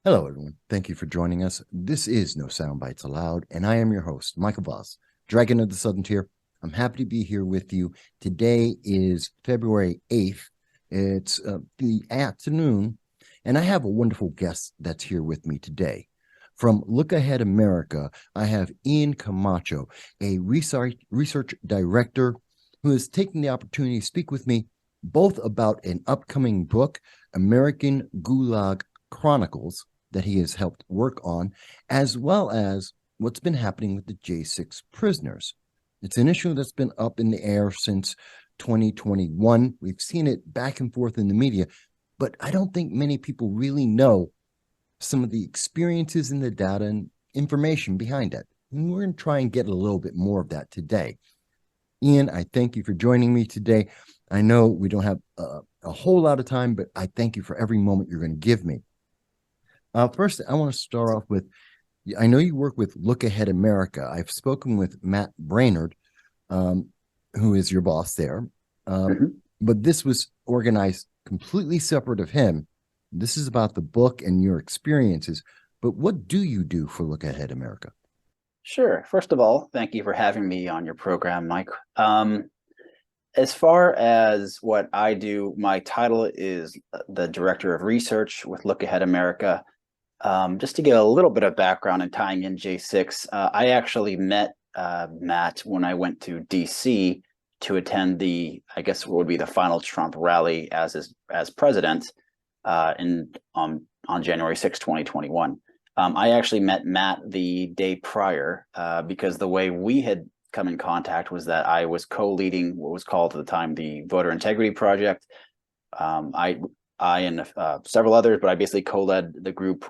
Hello, everyone. Thank you for joining us. This is No Soundbites Allowed, and I am your host, Michael Voss, Dragon of the Southern Tier. I'm happy to be here with you. Today is February 8th. It's the afternoon, and I have a wonderful guest that's here with me today. From Look Ahead America, I have Ian Camacho, a research director who is taking the opportunity to speak with me both about an upcoming book, American Gulag Chronicles, that he has helped work on, as well as what's been happening with the J6 prisoners. It's an issue that's been up in the air since 2021. We've seen it back and forth in the media, but I don't think many people really know some of the experiences and the data and information behind it. And we're going to try and get a little bit more of that today. Ian, I thank you for joining me today. I know we don't have a whole lot of time, but I thank you for every moment you're going to give me. First, I want to start off with, I know you work with Look Ahead America. I've spoken with Matt Brainerd, who is your boss there, but this was organized completely separate of him. This is about the book and your experiences, but what do you do for Look Ahead America? Sure. First of all, thank you for having me on your program, Mike. As far as what I do, my title is the Director of Research with Look Ahead America. Just to get a little bit of background and tying in J6, I actually met Matt when I went to DC to attend I guess what would be the final Trump rally as president on January 6, 2021. I actually met Matt the day prior because the way we had come in contact was that I was co-leading what was called at the time the Voter Integrity Project. I and several others, but I basically co-led the group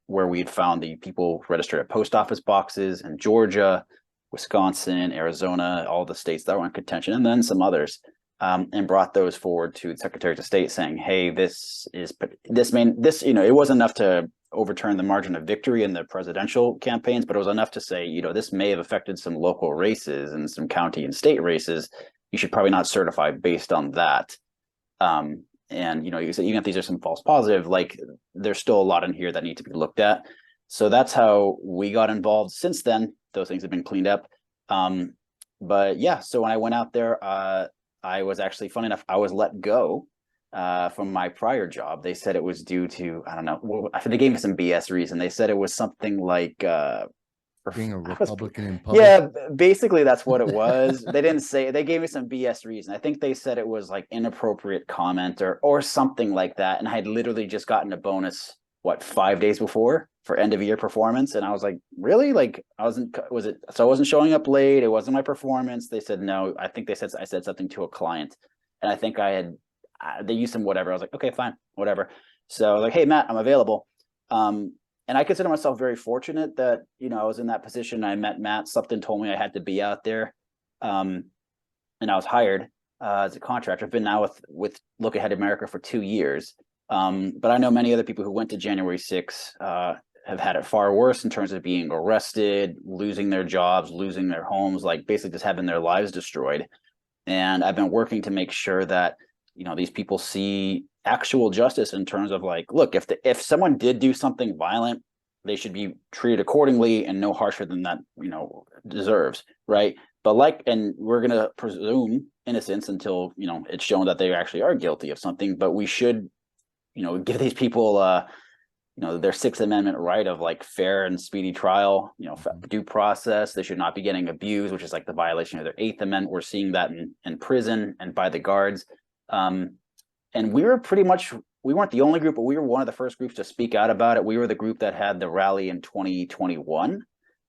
where we had found the people registered at post office boxes in Georgia, Wisconsin, Arizona, all the states that were in contention, and then some others, and brought those forward to the Secretary of State saying, hey, it wasn't enough to overturn the margin of victory in the presidential campaigns, but it was enough to say, this may have affected some local races and some county and state races. You should probably not certify based on that. And you said even if these are some false positive, like there's still a lot in here that need to be looked at. So that's how we got involved. Since then, those things have been cleaned up. But yeah, so when I went out there, I was actually, funny enough, I was let go from my prior job. They said it was due to, I don't know, they gave me some BS reason. They said it was something like being a Republican in public. Yeah, basically that's what it was. They didn't say, they gave me some BS reason. I think they said it was like inappropriate comment or something like that. And I had literally just gotten a bonus, 5 days before for end of year performance. And I was like, really? Like I wasn't showing up late. It wasn't my performance. They said, no, I think I said something to a client. And I think they used some whatever. I was like, okay, fine, whatever. So I was like, hey, Matt, I'm available. And I consider myself very fortunate that, I was in that position. I met Matt. Something told me I had to be out there. And I was hired as a contractor. I've been now with Look Ahead America for 2 years. But I know many other people who went to January 6 have had it far worse in terms of being arrested, losing their jobs, losing their homes, like basically just having their lives destroyed. And I've been working to make sure that, these people see actual justice in terms of like, look, if someone did do something violent, they should be treated accordingly and no harsher than that, deserves, right? But and we're going to presume innocence until, it's shown that they actually are guilty of something, but we should, give these people, their Sixth Amendment right of like fair and speedy trial, due process. They should not be getting abused, which is like the violation of their Eighth Amendment. We're seeing that in prison and by the guards. And we weren't the only group, but we were one of the first groups to speak out about it. We were the group that had the rally in 2021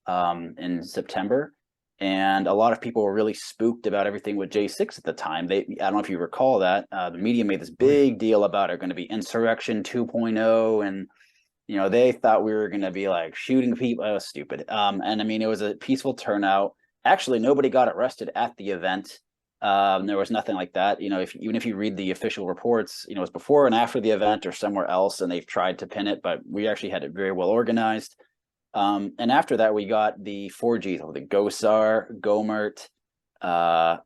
in September. And a lot of people were really spooked about everything with J6 at the time. I don't know if you recall that. The media made this big deal about it going to be insurrection 2.0. And, they thought we were going to be like shooting people. It was stupid. And I mean, it was a peaceful turnout. Actually, nobody got arrested at the event. There was nothing like that. Even if you read the official reports, it was before and after the event or somewhere else, and they've tried to pin it, but we actually had it very well organized. And after that, we got the 4Gs, the GOSAR, GOMERT, I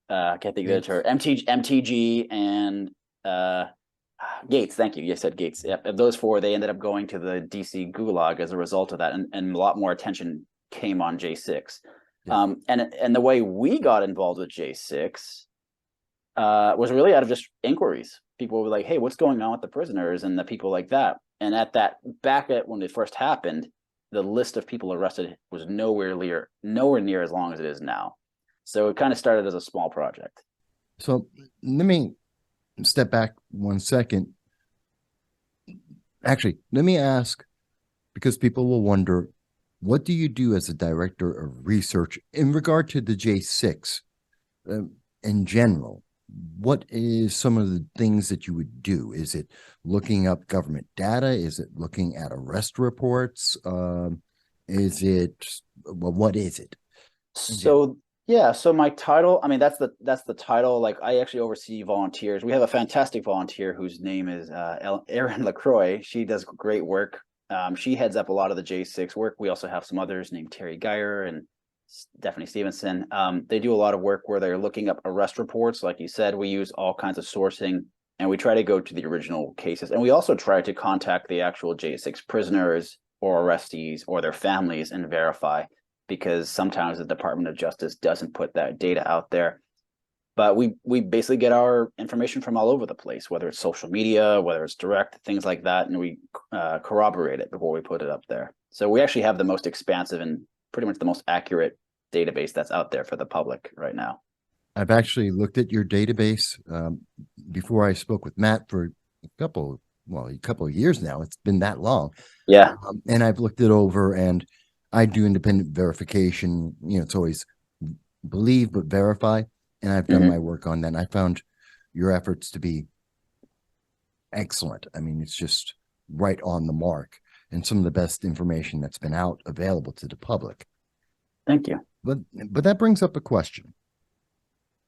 can't think of the term, MTG, and Gates, thank you. You said Gates. Yep. Of those four, they ended up going to the DC Gulag as a result of that, and a lot more attention came on J6. Yeah. And the way we got involved with J6 was really out of just inquiries. People were like, "Hey, what's going on with the prisoners and the people like that?" And back at when it first happened, the list of people arrested was nowhere near as long as it is now. So it kind of started as a small project. So let me step back 1 second. Actually, let me ask, because people will wonder, what do you do as a director of research in regard to the J6 in general? What is some of the things that you would do? Is it looking up government data? Is it looking at arrest reports? Is it, well, what is it? So yeah, so my title, I mean, that's the title. Like, I actually oversee volunteers. We have a fantastic volunteer whose name is Erin LaCroix. She does great work. She heads up a lot of the J6 work. We also have some others named Terry Geyer and Stephanie Stevenson. They do a lot of work where they're looking up arrest reports. Like you said, we use all kinds of sourcing, and we try to go to the original cases. And we also try to contact the actual J6 prisoners or arrestees or their families and verify, because sometimes the Department of Justice doesn't put that data out there. But we basically get our information from all over the place, whether it's social media, whether it's direct, things like that, and we corroborate it before we put it up there. So we actually have the most expansive and pretty much the most accurate database that's out there for the public right now. I've actually looked at your database before I spoke with Matt for a couple of years now. It's been that long. Yeah. And I've looked it over, and I do independent verification. It's always believe but verify. And I've done my work on that. And I found your efforts to be excellent. I mean, it's just right on the mark, and some of the best information that's been out available to the public. Thank you. But that brings up a question.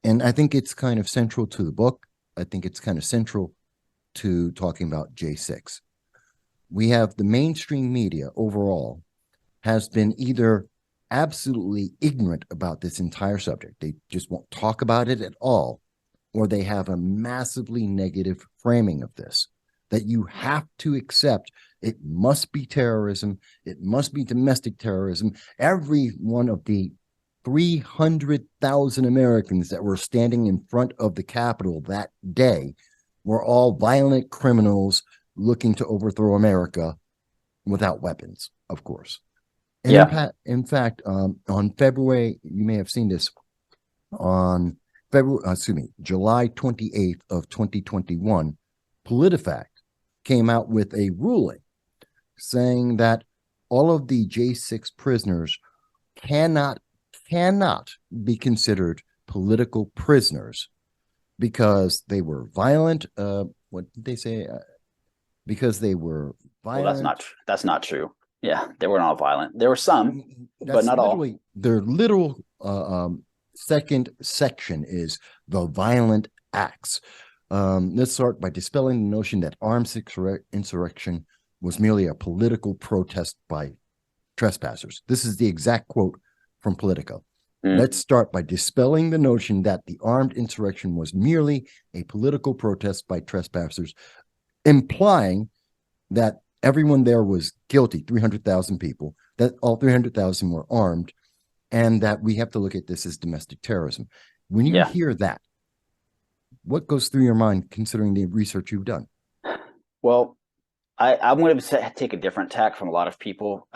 And I think it's kind of central to the book. I think it's kind of central to talking about J6. We have the mainstream media overall has been either absolutely ignorant about this entire subject. They just won't talk about it at all, or they have a massively negative framing of this, that you have to accept it must be terrorism. It must be domestic terrorism. Every one of the 300,000 Americans that were standing in front of the Capitol that day were all violent criminals looking to overthrow America without weapons, of course. And Yeah. in fact, on February, you may have seen this, on July 28th of 2021, PolitiFact came out with a ruling saying that all of the J6 prisoners cannot be considered political prisoners because they were violent. What did they say? Because they were violent. Well, that's not true. Yeah, they were not violent. There were some, but not all. Their literal second section is the violent acts. Let's start by dispelling the notion that armed insurrection was merely a political protest by trespassers. This is the exact quote from Politico. Let's start by dispelling the notion that the armed insurrection was merely a political protest by trespassers, implying that everyone there was guilty, 300,000 people, that all 300,000 were armed, and that we have to look at this as domestic terrorism. When you hear that, what goes through your mind considering the research you've done? Well, I'm going to take a different tack from a lot of people.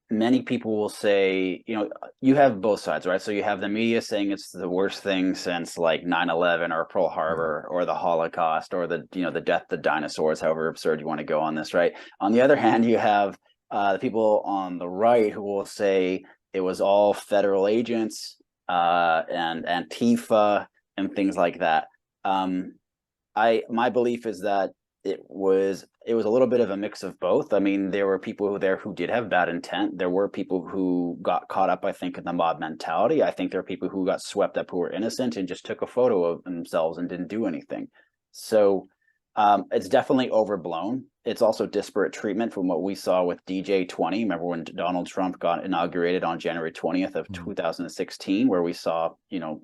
Many people will say, you have both sides, right? So you have the media saying it's the worst thing since like 9/11 or Pearl Harbor or the Holocaust or the death of the dinosaurs, however absurd you want to go on this, right? On the other hand, you have the people on the right who will say it was all federal agents and Antifa and things like that. My belief is that it was a little bit of a mix of both. I mean, there were people there who did have bad intent. There were people who got caught up, I think, in the mob mentality. I think there are people who got swept up who were innocent and just took a photo of themselves and didn't do anything. So it's definitely overblown. It's also disparate treatment from what we saw with DJ-20. Remember when Donald Trump got inaugurated on January 20th of 2016, where we saw,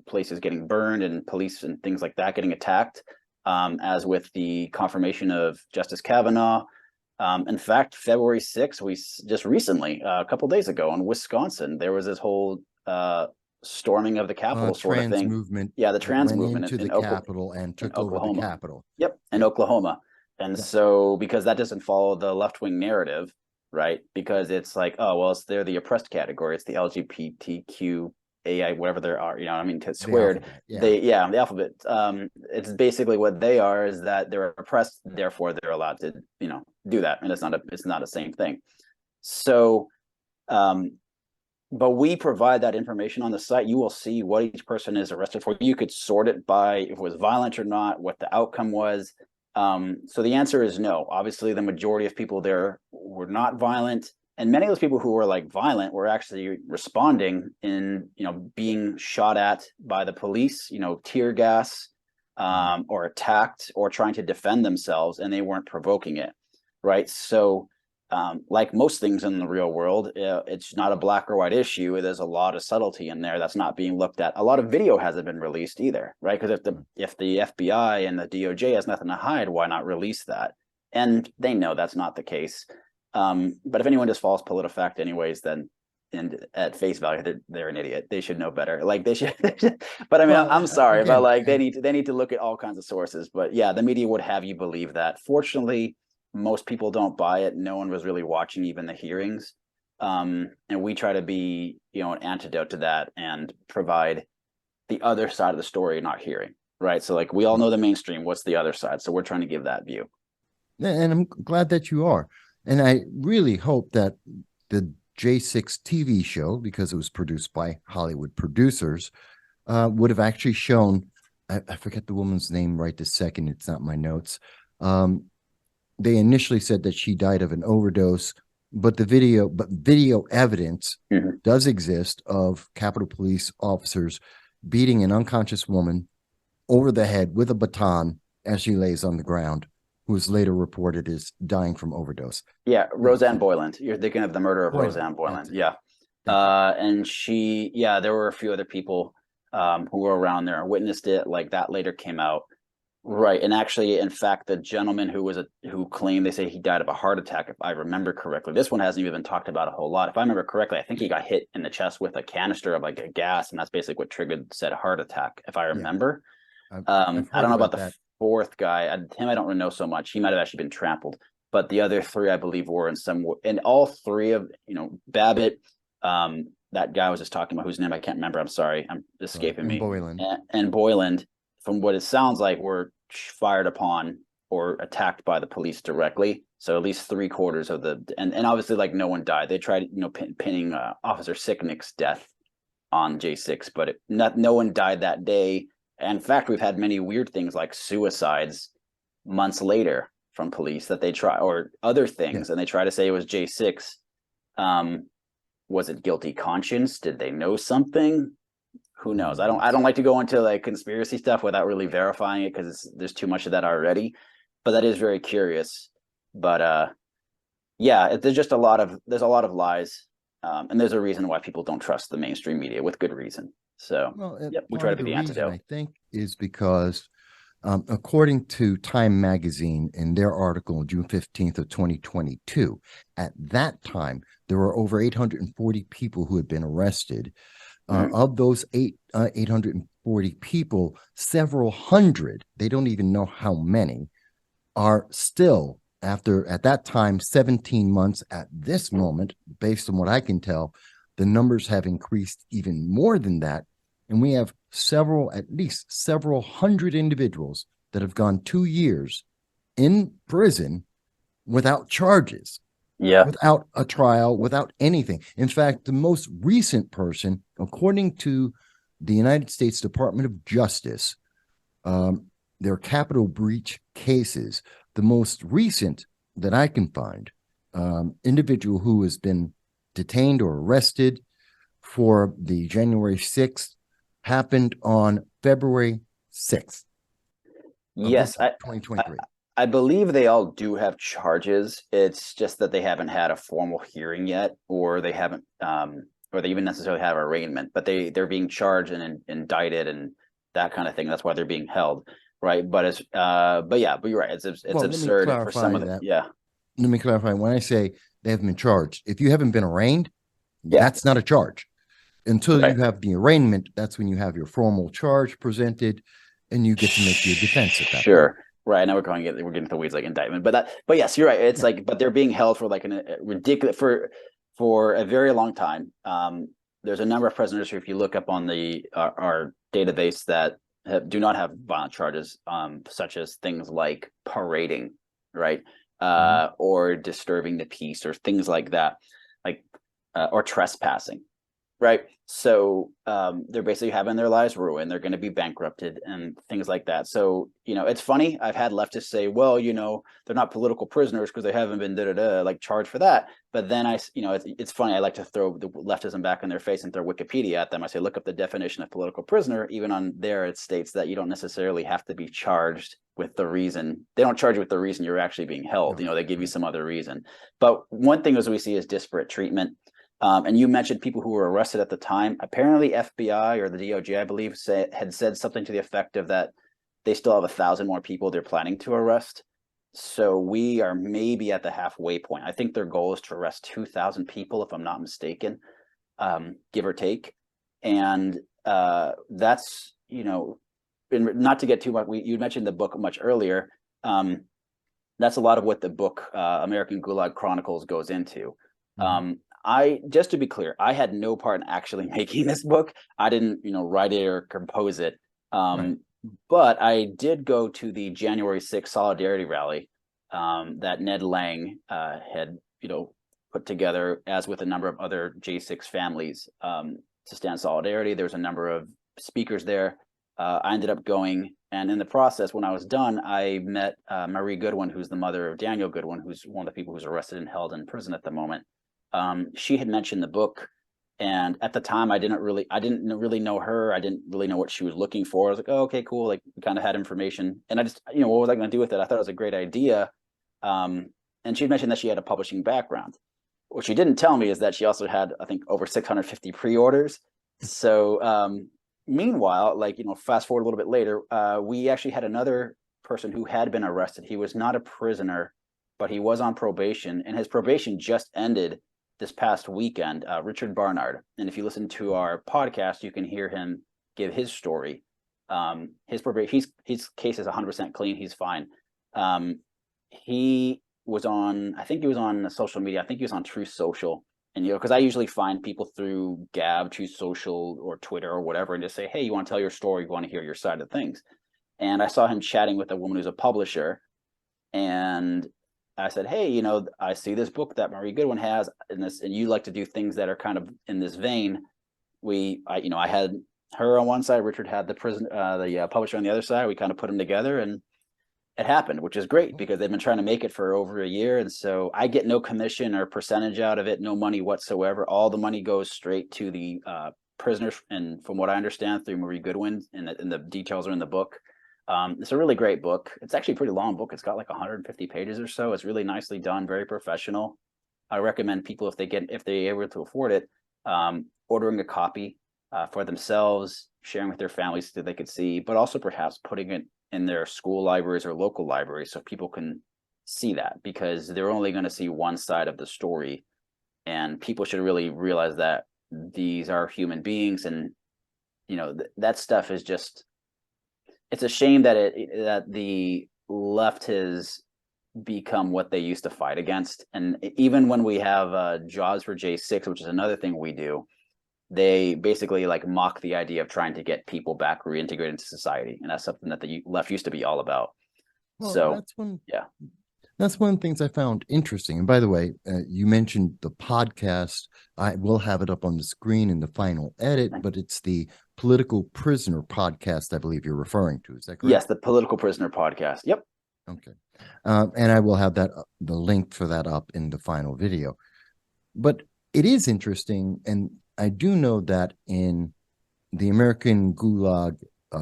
places getting burned and police and things like that getting attacked. as with the confirmation of Justice Kavanaugh. In fact, February 6th, just recently, a couple days ago in Wisconsin, there was this whole storming of the Capitol sort of thing. Movement. Yeah, the that trans went movement into the Capitol and took over the Capitol. Yep, in Oklahoma. And so, because that doesn't follow the left-wing narrative, right? Because it's like, oh, well, they're the oppressed category. It's the LGBTQ AI, whatever there are, you know what I mean? It's squared. The alphabet. It's basically what they are, is that they're oppressed, therefore they're allowed to, you know, do that. And it's not the same thing. So, but we provide that information on the site. You will see what each person is arrested for. You could sort it by if it was violent or not, what the outcome was. So the answer is no. Obviously, the majority of people there were not violent. And many of those people who were like violent were actually responding in, you know, being shot at by the police, you know, tear gas, or attacked or trying to defend themselves, and they weren't provoking it. Right. So, like most things in the real world, it's not a black or white issue. There's a lot of subtlety in there that's not being looked at. A lot of video hasn't been released either, right? Because if the FBI and the DOJ has nothing to hide, why not release that? And they know that's not the case. But if anyone just falls PolitiFact anyways, then and at face value, they're an idiot. They should know better. Like they should. But I mean, I'm sorry, again, but like they need to look at all kinds of sources. But yeah, the media would have you believe that. Fortunately, most people don't buy it. No one was really watching even the hearings. And we try to be, you know, an antidote to that and provide the other side of the story not hearing, right? So like we all know the mainstream, what's the other side? So we're trying to give that view. And I'm glad that you are. And I really hope that the J6 TV show, because it was produced by Hollywood producers, would have actually shown, I forget the woman's name right this second, it's not my notes. They initially said that she died of an overdose, but video evidence does exist of Capitol Police officers beating an unconscious woman over the head with a baton as she lays on the ground, who was later reported as dying from overdose. Yeah, Roseanne Boyland. You're thinking of the murder of Roseanne Boyland. Yeah. And there were a few other people who were around there and witnessed it. Like that later came out. Right. And actually, in fact, the gentleman who claimed, they say he died of a heart attack, if I remember correctly. This one hasn't even been talked about a whole lot. If I remember correctly, I think he got hit in the chest with a canister of like a gas, and that's basically what triggered said heart attack, if I remember. I don't know about the fourth guy. Him, I don't really know so much. He might have actually been trampled. But the other three, I believe, were in some, and all three of, you know, Babbitt, that guy I was just talking about, whose name I can't remember. I'm sorry. I'm escaping me. Boyland. And Boyland, from what it sounds like, were fired upon or attacked by the police directly. So at least 3/4 of and obviously, like, no one died. They tried, you know, pinning Officer Sicknick's death on J6, but no one died that day. And in fact, we've had many weird things like suicides months later from police that they try, or other things, and they try to say it was J6. Was it guilty conscience? Did they know something? Who knows? I don't like to go into like conspiracy stuff without really verifying it, because there's too much of that already. But that is very curious. But there's a lot of lies, and there's a reason why people don't trust the mainstream media, with good reason. So we try to be the antidote. I think is because, according to Time Magazine, in their article on June 15th of 2022, at that time there were over 840 people who had been arrested. Of those 840 people, several hundred, they don't even know how many, are still, after, at that time, 17 months at this moment, based on what I can tell, the numbers have increased even more than that. And we have at least several hundred individuals that have gone 2 years in prison without charges. Yeah. Without a trial, without anything. In fact, the most recent person, according to the United States Department of Justice, their capital breach cases, the most recent that I can find, individual who has been detained or arrested for the January 6th happened on February 6th. Yes, 2023. I believe they all do have charges. It's just that they haven't had a formal hearing yet, or they haven't, or they even necessarily have arraignment. But they're being charged and indicted and that kind of thing. That's why they're being held. right? But it's but you're right. It's Well, let me absurd for some clarify of the that. yeah. Let me clarify. When I say they haven't been charged, if you haven't been arraigned, Yeah, that's not a charge. Until right. you have the arraignment, that's when you have your formal charge presented, and you get to make your defense at that point. Sure. Right. Now we're getting to the weeds like indictment. But yes, you're right. It's Yeah. like, but they're being held for like a ridiculous for a very long time. There's a number of prisoners who, if you look up on the our database, that do not have violent charges, such as things like parading, right, Mhm. or disturbing the peace, or things like that, like or trespassing. Right. So they're basically having their lives ruined. They're going to be bankrupted and things like that. So, it's funny. I've had leftists say, well, they're not political prisoners because they haven't been like charged for that. But then it's funny. I like to throw the leftism back in their face and throw Wikipedia at them. I say, look up the definition of political prisoner. Even on there, it states that you don't necessarily have to be charged with the reason. They don't charge you with the reason you're actually being held. No, They give you right. some other reason. But one thing as we see is disparate treatment. And you mentioned people who were arrested at the time. Apparently, FBI or the DOJ, I believe, had said something to the effect of that they still have 1,000 more people they're planning to arrest. So we are maybe at the halfway point. I think their goal is to arrest 2,000 people, if I'm not mistaken, give or take. And that's, not to get too much. You mentioned the book much earlier. That's a lot of what the book American Gulag Chronicles goes into. Mhm. Just to be clear, I had no part in actually making this book. I didn't, write it or compose it. Right. But I did go to the January 6th solidarity rally that Ned Lang had, put together, as with a number of other J6 families, to stand solidarity. There was a number of speakers there. I ended up going, and in the process, when I was done, I met Marie Goodwin, who's the mother of Daniel Goodwin, who's one of the people who's arrested and held in prison at the moment. She had mentioned the book, and at the time I didn't really know her. I didn't really know what she was looking for. I was like, oh, okay, cool. Like, we kind of had information, and I just, what was I going to do with it? I thought it was a great idea. And she mentioned that she had a publishing background. What she didn't tell me is that she also had, I think, over 650 pre-orders. So meanwhile, like, fast forward a little bit later, we actually had another person who had been arrested. He was not a prisoner, but he was on probation, and his probation just ended this past weekend, Richard Barnard. And if you listen to our podcast, you can hear him give his story. His probation, his case is 100% clean. He's fine. He was on, I think he was on social media. I think he was on Truth Social. And, because I usually find people through Gab, Truth Social, or Twitter or whatever, and just say, hey, you want to tell your story? You want to hear your side of things? And I saw him chatting with a woman who's a publisher. And I said, hey, I see this book that Marie Goodwin has in this, and you like to do things that are kind of in this vein. I had her on one side, Richard had the publisher on the other side. We kind of put them together, and it happened, which is great because they've been trying to make it for over a year. And so I get no commission or percentage out of it, no money whatsoever. All the money goes straight to the prisoners. And from what I understand, through Marie Goodwin, and the details are in the book. It's a really great book. It's actually a pretty long book. It's got like 150 pages or so. It's really nicely done, very professional. I recommend people, if they're able to afford it, ordering a copy for themselves, sharing with their families so they could see, but also perhaps putting it in their school libraries or local libraries so people can see that, because they're only going to see one side of the story, and people should really realize that these are human beings, and that stuff is just, it's a shame that that the left has become what they used to fight against. And even when we have jobs for J6, which is another thing we do, they basically like mock the idea of trying to get people back reintegrated into society, and that's something that the left used to be all about. Well, So yeah. that's one of the things I found interesting. And by the way, you mentioned the podcast. I will have it up on the screen in the final edit, but it's the Political Prisoner podcast, I believe you're referring to. Is that correct? Yes, the Political Prisoner podcast. Yep. Okay. And I will have the link for that up in the final video. But it is interesting, and I do know that in the American Gulag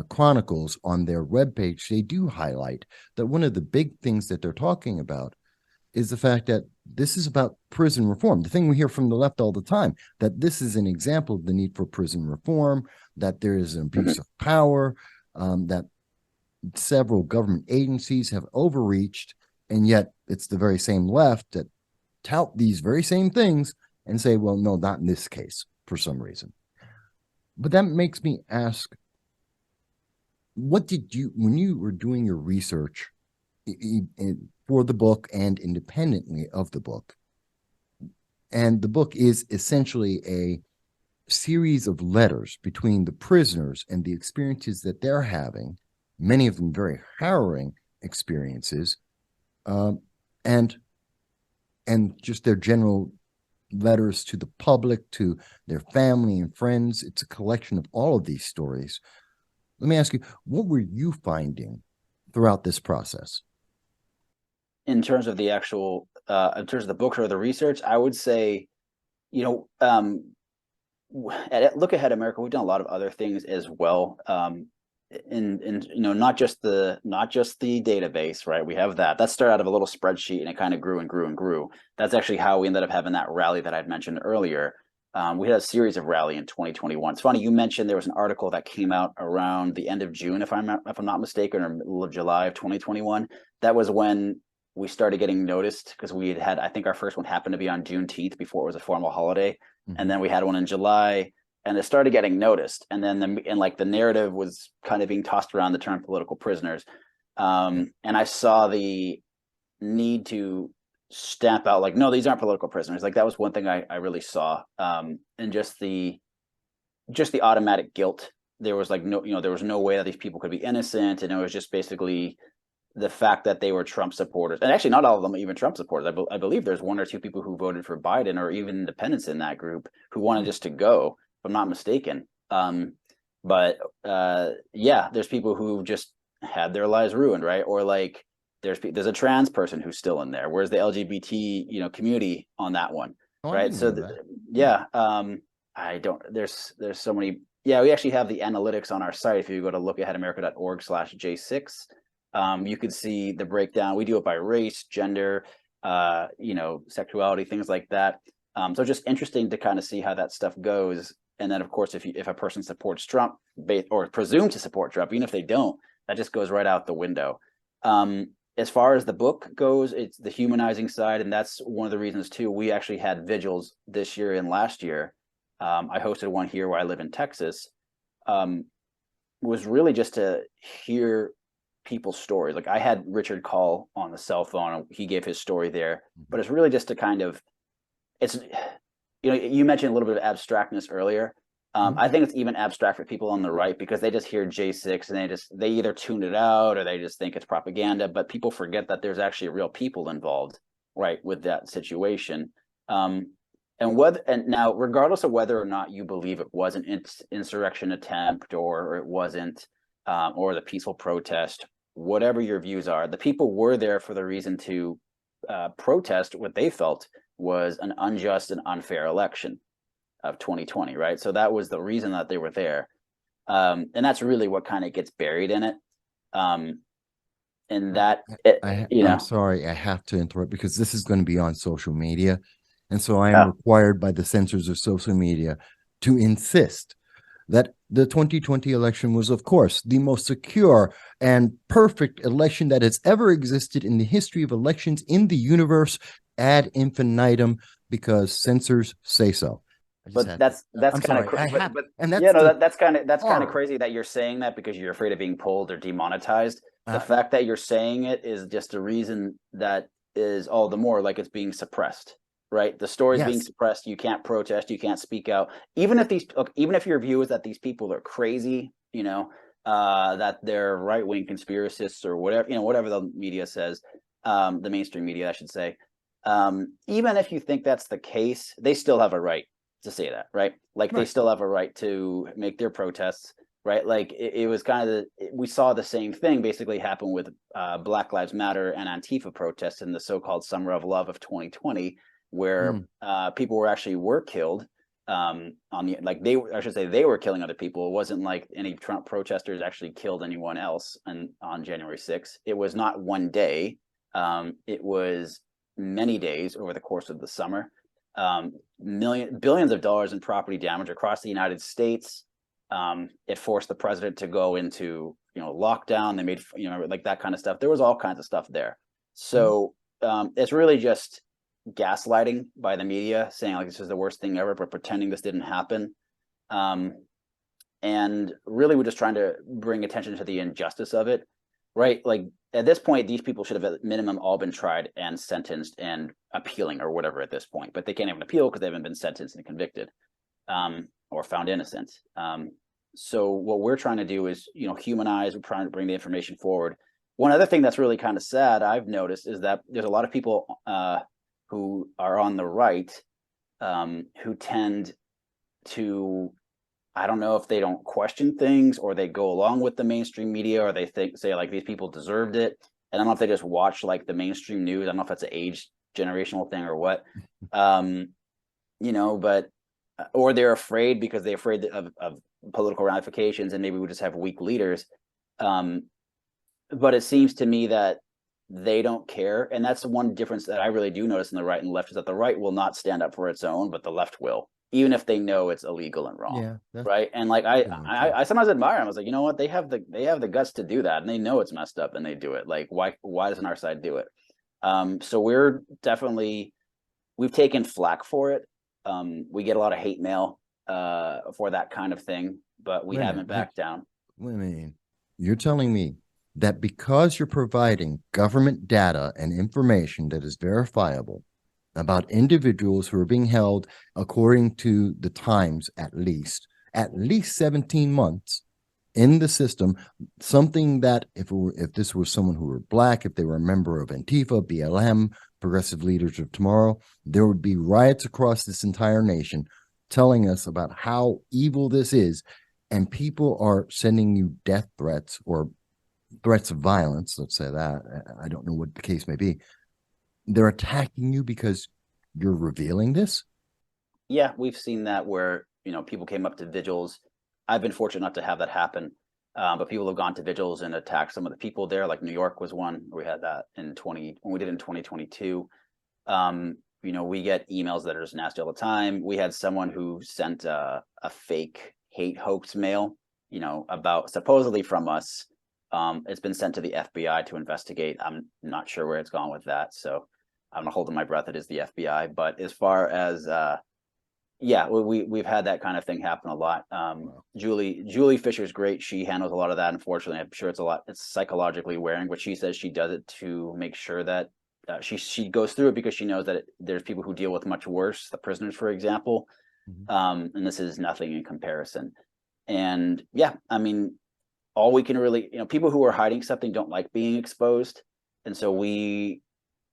Chronicles, on their webpage, they do highlight that one of the big things that they're talking about is the fact that this is about prison reform. The thing we hear from the left all the time, that this is an example of the need for prison reform, that there is an abuse of power, that several government agencies have overreached, and yet it's the very same left that tout these very same things and say, well, no, not in this case for some reason. But that makes me ask, what did you, when you were doing your research for the book and independently of the book, and the book is essentially a series of letters between the prisoners and the experiences that they're having, many of them very harrowing experiences, and just their general letters to the public, to their family and friends. It's a collection of all of these stories. Let me ask you, what were you finding throughout this process? In terms of the actual, in terms of the book or the research, I would say, at Look Ahead America, we've done a lot of other things as well. Not just the database, right? We have that started out of a little spreadsheet, and it kind of grew and grew and grew. That's actually how we ended up having that rally that I'd mentioned earlier. We had a series of rally in 2021. It's funny, you mentioned there was an article that came out around the end of June, if I'm not mistaken, or middle of July of 2021. That was when we started getting noticed, because we had, I think our first one happened to be on Juneteenth before it was a formal holiday. And then we had one in July, and it started getting noticed. And then the narrative was kind of being tossed around, the term political prisoners. And I saw the need to stamp out, like, no, these aren't political prisoners. Like, that was one thing I really saw. And just the automatic guilt. There was like there was no way that these people could be innocent. And it was just basically the fact that they were Trump supporters, and actually not all of them even Trump supporters. I believe there's one or two people who voted for Biden, or even independents in that group, who wanted just to go, if I'm not mistaken. But there's people who just had their lives ruined, right? Or like there's a trans person who's still in there. Where's the LGBT community on that one, right? So I don't. There's so many. Yeah, we actually have the analytics on our site. If you go to lookaheadamerica.org/J6. You could see the breakdown. We do it by race, gender, sexuality, things like that. So just interesting to kind of see how that stuff goes. And then, of course, if a person supports Trump, or presumed to support Trump, even if they don't, that just goes right out the window. As far as the book goes, it's the humanizing side, and that's one of the reasons too. We actually had vigils this year and last year. I hosted one here where I live in Texas. Was really just to hear people's stories. Like, I had Richard call on the cell phone. He gave his story there, but it's really just to kind of, you mentioned a little bit of abstractness earlier. I think it's even abstract for people on the right, because they just hear J6 and they either tune it out, or they just think it's propaganda. But people forget that there's actually real people involved, right, with that situation. And now, regardless of whether or not you believe it was an insurrection attempt, or it wasn't, or the peaceful protest, whatever your views are, the people were there for the reason to protest what they felt was an unjust and unfair election of 2020, right? So that was the reason that they were there. And that's really what kind of gets buried in it. I'm sorry, I have to interrupt, because this is going to be on social media. And so I am required by the censors of social media to insist that the 2020 election was, of course, the most secure and perfect election that has ever existed in the history of elections in the universe, ad infinitum, because censors say so. But that's kind of crazy. That's kind of crazy that you're saying that, because you're afraid of being pulled or demonetized. The fact that you're saying it is just a reason that is all the more like it's being suppressed. Right, the story's being suppressed. You can't protest. You can't speak out. Even if your view is that these people are crazy, that they're right-wing conspiracists or whatever, whatever the media says, the mainstream media, I should say. Even if you think that's the case, they still have a right to say that, right? Like, they still have a right to make their protests, right? Like, it was kind of we saw the same thing basically happen with Black Lives Matter and Antifa protests in the so-called Summer of Love of 2020. Where people were killed they were killing other people. It wasn't like any Trump protesters actually killed anyone else on January 6th. It was not one day. It was many days over the course of the summer. Billions of dollars in property damage across the United States. It forced the president to go into, lockdown. They made, like that kind of stuff. There was all kinds of stuff there. So it's really just gaslighting by the media, saying like this is the worst thing ever, but pretending this didn't happen. And really, we're just trying to bring attention to the injustice of it, right? Like at this point, these people should have at minimum all been tried and sentenced and appealing or whatever at this point, but they can't even appeal because they haven't been sentenced and convicted, or found innocent. So what we're trying to do is, humanize. We're trying to bring the information forward. One other thing that's really kind of sad I've noticed is that there's a lot of people who are on the right who tend to, I don't know if they don't question things or they go along with the mainstream media, or they say like these people deserved it. And I don't know if they just watch like the mainstream news. I don't know if that's an age generational thing or what, but, or they're afraid because they're afraid of political ramifications, and maybe we just have weak leaders. But it seems to me that they don't care. And that's the one difference that I really do notice in the right and left, is that the right will not stand up for its own, but the left will, even if they know it's illegal and wrong. Yeah. Right. And like I sometimes admire them. I was like, you know what, they have the guts to do that, and they know it's messed up and they do it. Like why doesn't our side do it? So we've taken flack for it. We get a lot of hate mail for that kind of thing, but we haven't backed down. Wait a minute. You're telling me that because you're providing government data and information that is verifiable about individuals who are being held, according to the Times, at least 17 months in the system, something that if this were someone who were Black, if they were a member of Antifa, BLM, Progressive Leaders of Tomorrow, there would be riots across this entire nation telling us about how evil this is. And people are sending you death threats or threats of violence, let's say that. I don't know what the case may be. They're attacking you because you're revealing this? Yeah, we've seen that where, people came up to vigils. I've been fortunate enough to have that happen. But people have gone to vigils and attacked some of the people there. Like New York was one. We had that when we did in 2022. We get emails that are just nasty all the time. We had someone who sent a fake hate hoax mail, about supposedly from us. It's been sent to the FBI to investigate. I'm not sure where it's gone with that, so I'm not holding my breath. It is the FBI. But as far as we've had that kind of thing happen a lot. Wow. Julie Fisher's great. She handles a lot of that. Unfortunately, I'm sure it's psychologically wearing, but she says she does it to make sure that she goes through it because she knows that there's people who deal with much worse, the prisoners, for example. And this is nothing in comparison. And all we can really, people who are hiding something don't like being exposed. And so we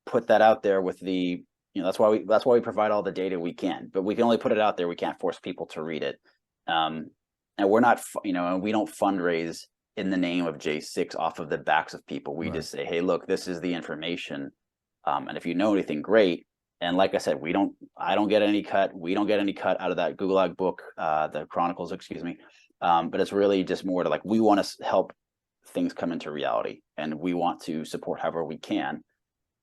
put that out there with that's why we provide all the data we can, but we can only put it out there. We can't force people to read it. And we're not, and we don't fundraise in the name of J6 off of the backs of people. We just say, hey, look, this is the information. And if you know anything, great. And like I said, I don't get any cut. We don't get any cut out of that Gulag book, the Chronicles, excuse me. But it's really just more to we want to help things come into reality, and we want to support however we can.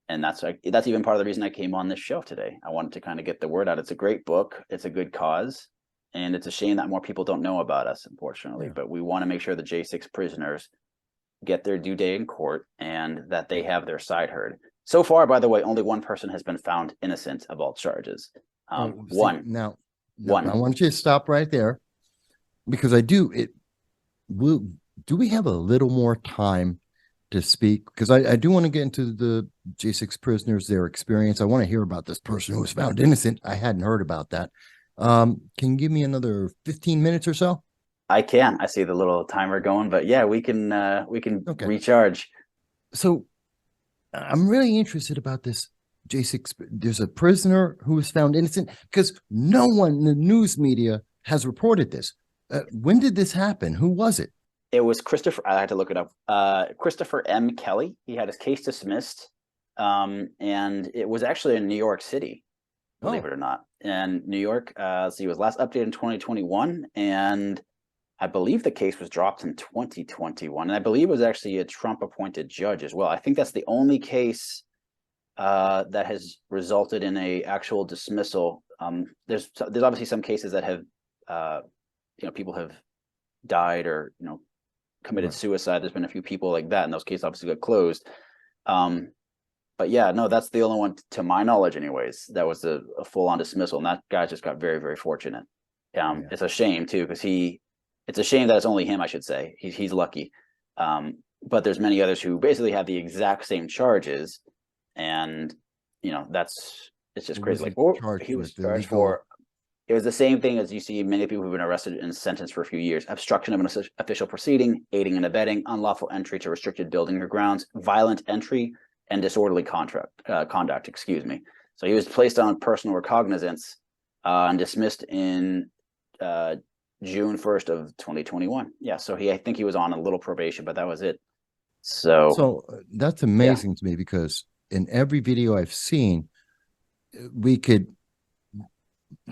And that's even part of the reason I came on this show today. I wanted to kind of get the word out. It's a great book. It's a good cause. And it's a shame that more people don't know about us, unfortunately. Yeah. But we want to make sure the J6 prisoners get their due day in court and that they have their side heard. So far, by the way, only one person has been found innocent of all charges. One. Now, I want you to stop right there, because do we have a little more time to speak? Because I do want to get into the J6 prisoners, their experience. I want to hear about this person who was found innocent. I hadn't heard about that. Can you give me another 15 minutes or so? I can. I see the little timer going, but yeah, we can okay. Recharge. So I'm really interested about this J6. There's a prisoner who was found innocent because no one in the news media has reported this. When did this happen? Who was it? It was Christopher. I had to look it up. Christopher M. Kelly. He had his case dismissed, and it was actually in New York City, believe it or not. And New York, he was last updated in 2021, and I believe the case was dropped in 2021. And I believe it was actually a Trump-appointed judge as well. I think that's the only case that has resulted in a actual dismissal. There's obviously some cases that have, people have died or, committed Right. suicide. There's been a few people like that, and those cases obviously got closed. But yeah, no, that's the only one, to my knowledge, anyways, that was a full on dismissal, and that guy just got very, very fortunate. Yeah. It's a shame too, because it's a shame that it's only him, I should say. He's lucky. But there's many others who basically have the exact same charges, and it's just What crazy. was Like, he charged he was with? charged Illegal. for. It was the same thing as you see many people who've been arrested and sentenced for a few years: obstruction of an official proceeding, aiding and abetting, unlawful entry to restricted building or grounds, violent entry, and disorderly conduct. Excuse me. So he was placed on personal recognizance and dismissed in June 1st of 2021. Yeah, so I think he was on a little probation, but that was it. So So that's yeah. amazing to me, because in every video I've seen, we could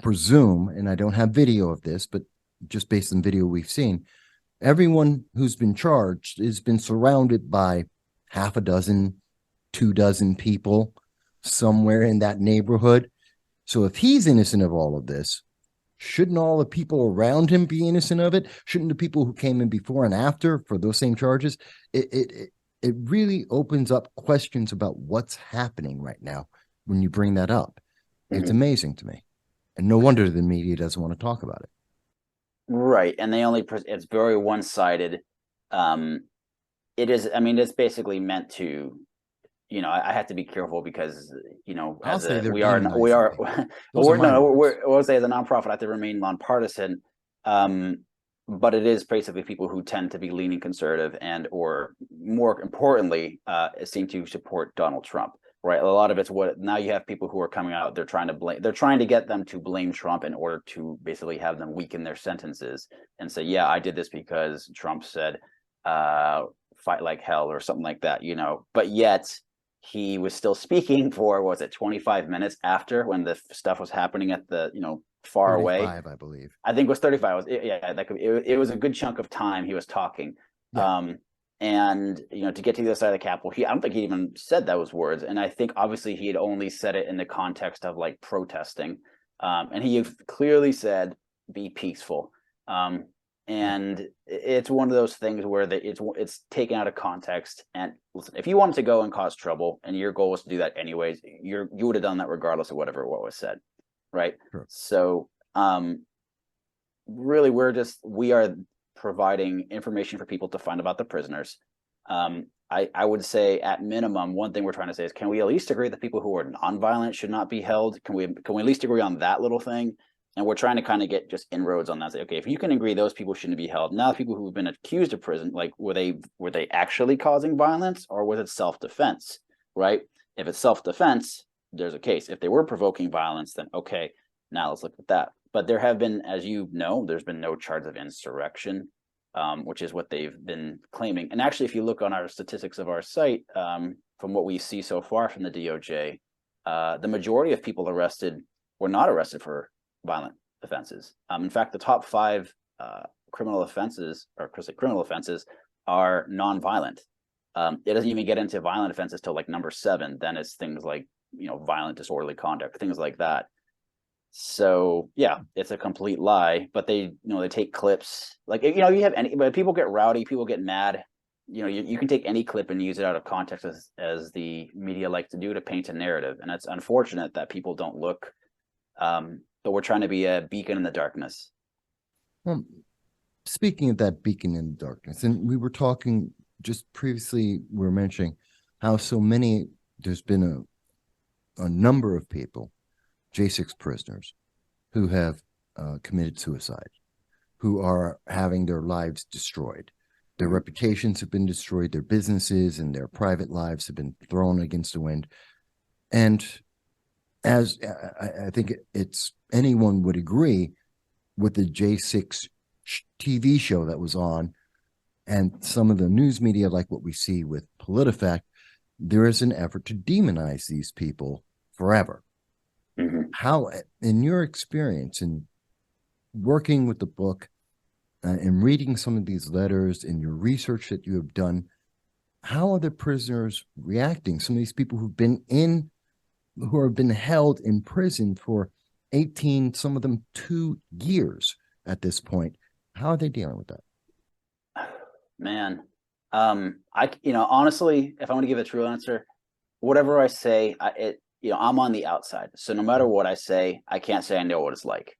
presume, and I don't have video of this, but just based on video we've seen, everyone who's been charged has been surrounded by half a dozen, 2 dozen people somewhere in that neighborhood. So if he's innocent of all of this, shouldn't all the people around him be innocent of it? Shouldn't the people who came in before and after for those same charges? It really opens up questions about what's happening right now when you bring that up. It's Mhm. amazing to me. And no wonder the media doesn't want to talk about it. Right, and it's very one-sided. It is, I mean, it's basically meant to, I have to be careful because, I'll say they're we demonizing are, people. well, Those are my words. we'll say as a nonprofit, I have to remain nonpartisan. But it is basically people who tend to be leaning conservative and, or more importantly, seem to support Donald Trump. Right. A lot of it's what now you have people who are coming out. They're trying to get them to blame Trump in order to basically have them weaken their sentences and say, yeah, I did this because Trump said, fight like hell or something like that, but yet he was still speaking for, was it 25 minutes after, when the stuff was happening at the, far away. 35, I believe. I think it was 35. Yeah, it was a good chunk of time he was talking. Yeah. And to get to the other side of the Capitol, I don't think he even said those words. And I think obviously he had only said it in the context of like protesting. And he clearly said, be peaceful. Yeah. And it's one of those things where it's taken out of context. And listen, if you wanted to go and cause trouble and your goal was to do that anyways, you would have done that regardless of what was said. Right. Sure. So really we are providing information for people to find about the prisoners. I would say at minimum, one thing we're trying to say is, can we at least agree that people who are nonviolent should not be held? Can we at least agree on that little thing? And we're trying to kind of get just inroads on that. Say, okay, if you can agree those people shouldn't be held. Now, people who've been accused of prison, like were they actually causing violence, or was it self-defense? Right? If it's self-defense, there's a case. If they were provoking violence, then okay, now let's look at that. But there have been, as you know, there's been no charge of insurrection, which is what they've been claiming. And actually, if you look on our statistics of our site, from what we see so far from the DOJ, the majority of people arrested were not arrested for violent offenses. In fact, the top 5 criminal offenses are nonviolent. It doesn't even get into violent offenses till like number 7. Then it's things like violent disorderly conduct, things like that. So yeah, it's a complete lie. But they take clips, like you have but people get rowdy, people get mad. You can take any clip and use it out of context, as the media likes to do, to paint a narrative. And it's unfortunate that people don't look. But we're trying to be a beacon in the darkness. Well, speaking of that beacon in the darkness, and we were talking just previously, we were mentioning how there's been a number of people, J6 prisoners, who have committed suicide, who are having their lives destroyed. Their reputations have been destroyed, their businesses and their private lives have been thrown against the wind. And as I think anyone would agree with the J6 TV show that was on, and some of the news media, like what we see with PolitiFact, there is an effort to demonize these people forever. Mm-hmm. How, in your experience in working with the book and reading some of these letters and your research that you have done, how are the prisoners reacting? Some of these people who have been held in prison for 18, some of them 2 years at this point. How are they dealing with that? Man, honestly, if I want to give a true answer, whatever I say, I'm on the outside. So no matter what I say, I can't say I know what it's like,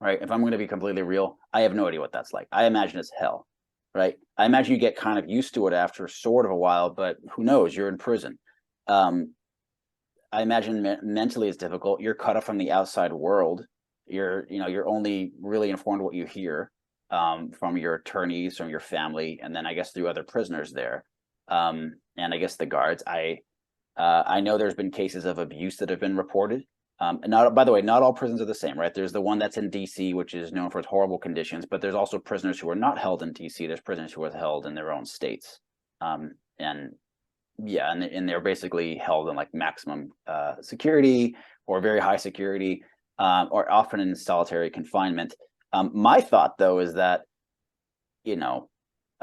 right? If I'm going to be completely real, I have no idea what that's like. I imagine it's hell, right? I imagine you get kind of used to it after sort of a while, but who knows? You're in prison. I imagine mentally it's difficult. You're cut off from the outside world. You're only really informed what you hear from your attorneys, from your family, and then I guess through other prisoners there, and I guess the guards. I know there's been cases of abuse that have been reported. And not, by the way, not all prisons are the same, right? There's the one that's in DC, which is known for its horrible conditions, but there's also prisoners who are not held in DC. There's prisoners who are held in their own states. And yeah, and they're basically held in like maximum security or very high security, or often in solitary confinement. My thought though is that,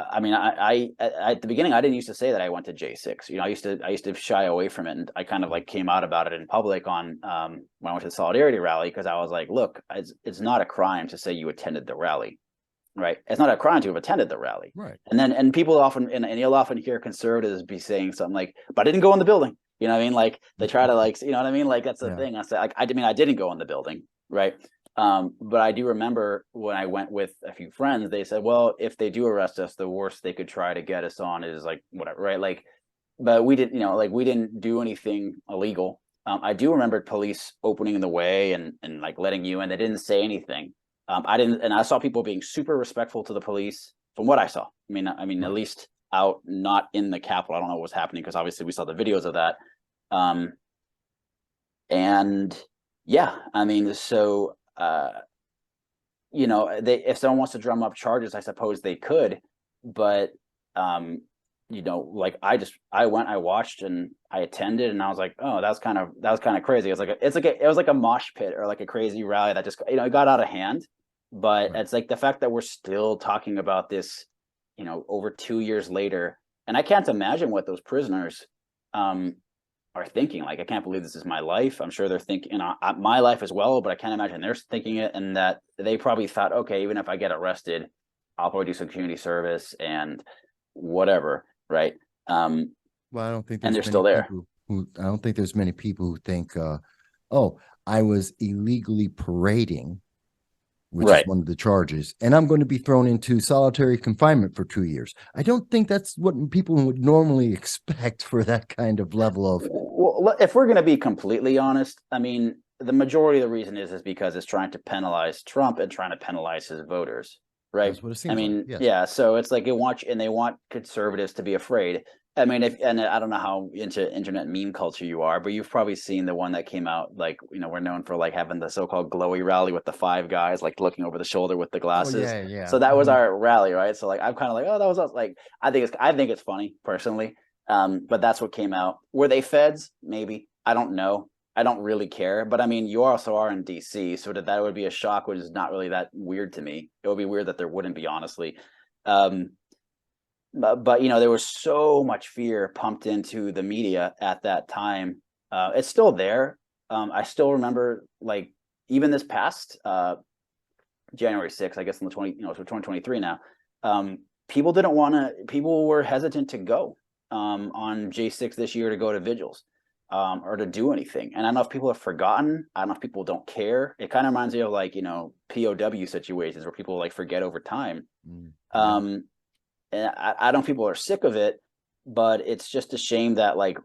I at the beginning I didn't used to say that I went to J6. I used to shy away from it, and I kind of like came out about it in public on when I went to the Solidarity rally, because I was like, look, it's not a crime to say you attended the rally. Right. It's not a crime to have attended the rally. Right. And people often, and you'll often hear conservatives be saying something like, but I didn't go in the building. You know what I mean? Like they try to like, you know what I mean? Like that's the thing. I say, like, I didn't go in the building. Right. But I do remember when I went with a few friends, they said, well, if they do arrest us, the worst they could try to get us on is like whatever. Right. Like, but we didn't, we didn't do anything illegal. I do remember police opening the way and like letting you in. They didn't say anything. I saw people being super respectful to the police from what I saw. I mean, Right. At least out, not in the Capitol. I don't know what was happening because obviously we saw the videos of that. And yeah, so, if someone wants to drum up charges, I suppose they could, but, like I went, I watched and I attended and I was like, oh, that was kind of crazy. It was like a mosh pit or like a crazy rally that just, it got out of hand. But Right. it's like the fact that we're still talking about this, over 2 years later, and I can't imagine what those prisoners are thinking. Like, I can't believe this is my life. I'm sure they're thinking, my life as well, but I can't imagine they're thinking it, and that they probably thought, okay, even if I get arrested, I'll probably do some community service and whatever, right? Well, I don't think And there's they're many still there. people I don't think there's many people who think, oh, I was illegally parading, which is Right. one of the charges, and I'm going to be thrown into solitary confinement for 2 years. I don't think that's what people would normally expect for that kind of level of. Well, if we're going to be completely honest, the majority of the reason is because it's trying to penalize Trump and trying to penalize his voters, right? That's what it seems like. Yes. Yeah. So it's like they want conservatives to be afraid. And I don't know how into internet meme culture you are, but you've probably seen the one that came out, like, we're known for like having the so-called glowy rally with the five guys, like looking over the shoulder with the glasses. Oh yeah. So that was our rally, right? So like, I'm kind of like, oh, that was us. Like, I think it's funny personally. But that's what came out. Were they feds? Maybe. I don't know. I don't really care. But you also are in DC, so that would be a shock, which is not really that weird to me. It would be weird that there wouldn't be, honestly. But there was so much fear pumped into the media at that time. It's still there. I still remember, like, even this past January 6th, I guess in the 2023 now, people were hesitant to go on J6 this year, to go to vigils or to do anything. And I don't know if people have forgotten. I don't know if people don't care. It kind of reminds me of like, POW situations where people like forget over time. And I don't know if people are sick of it, but it's just a shame that like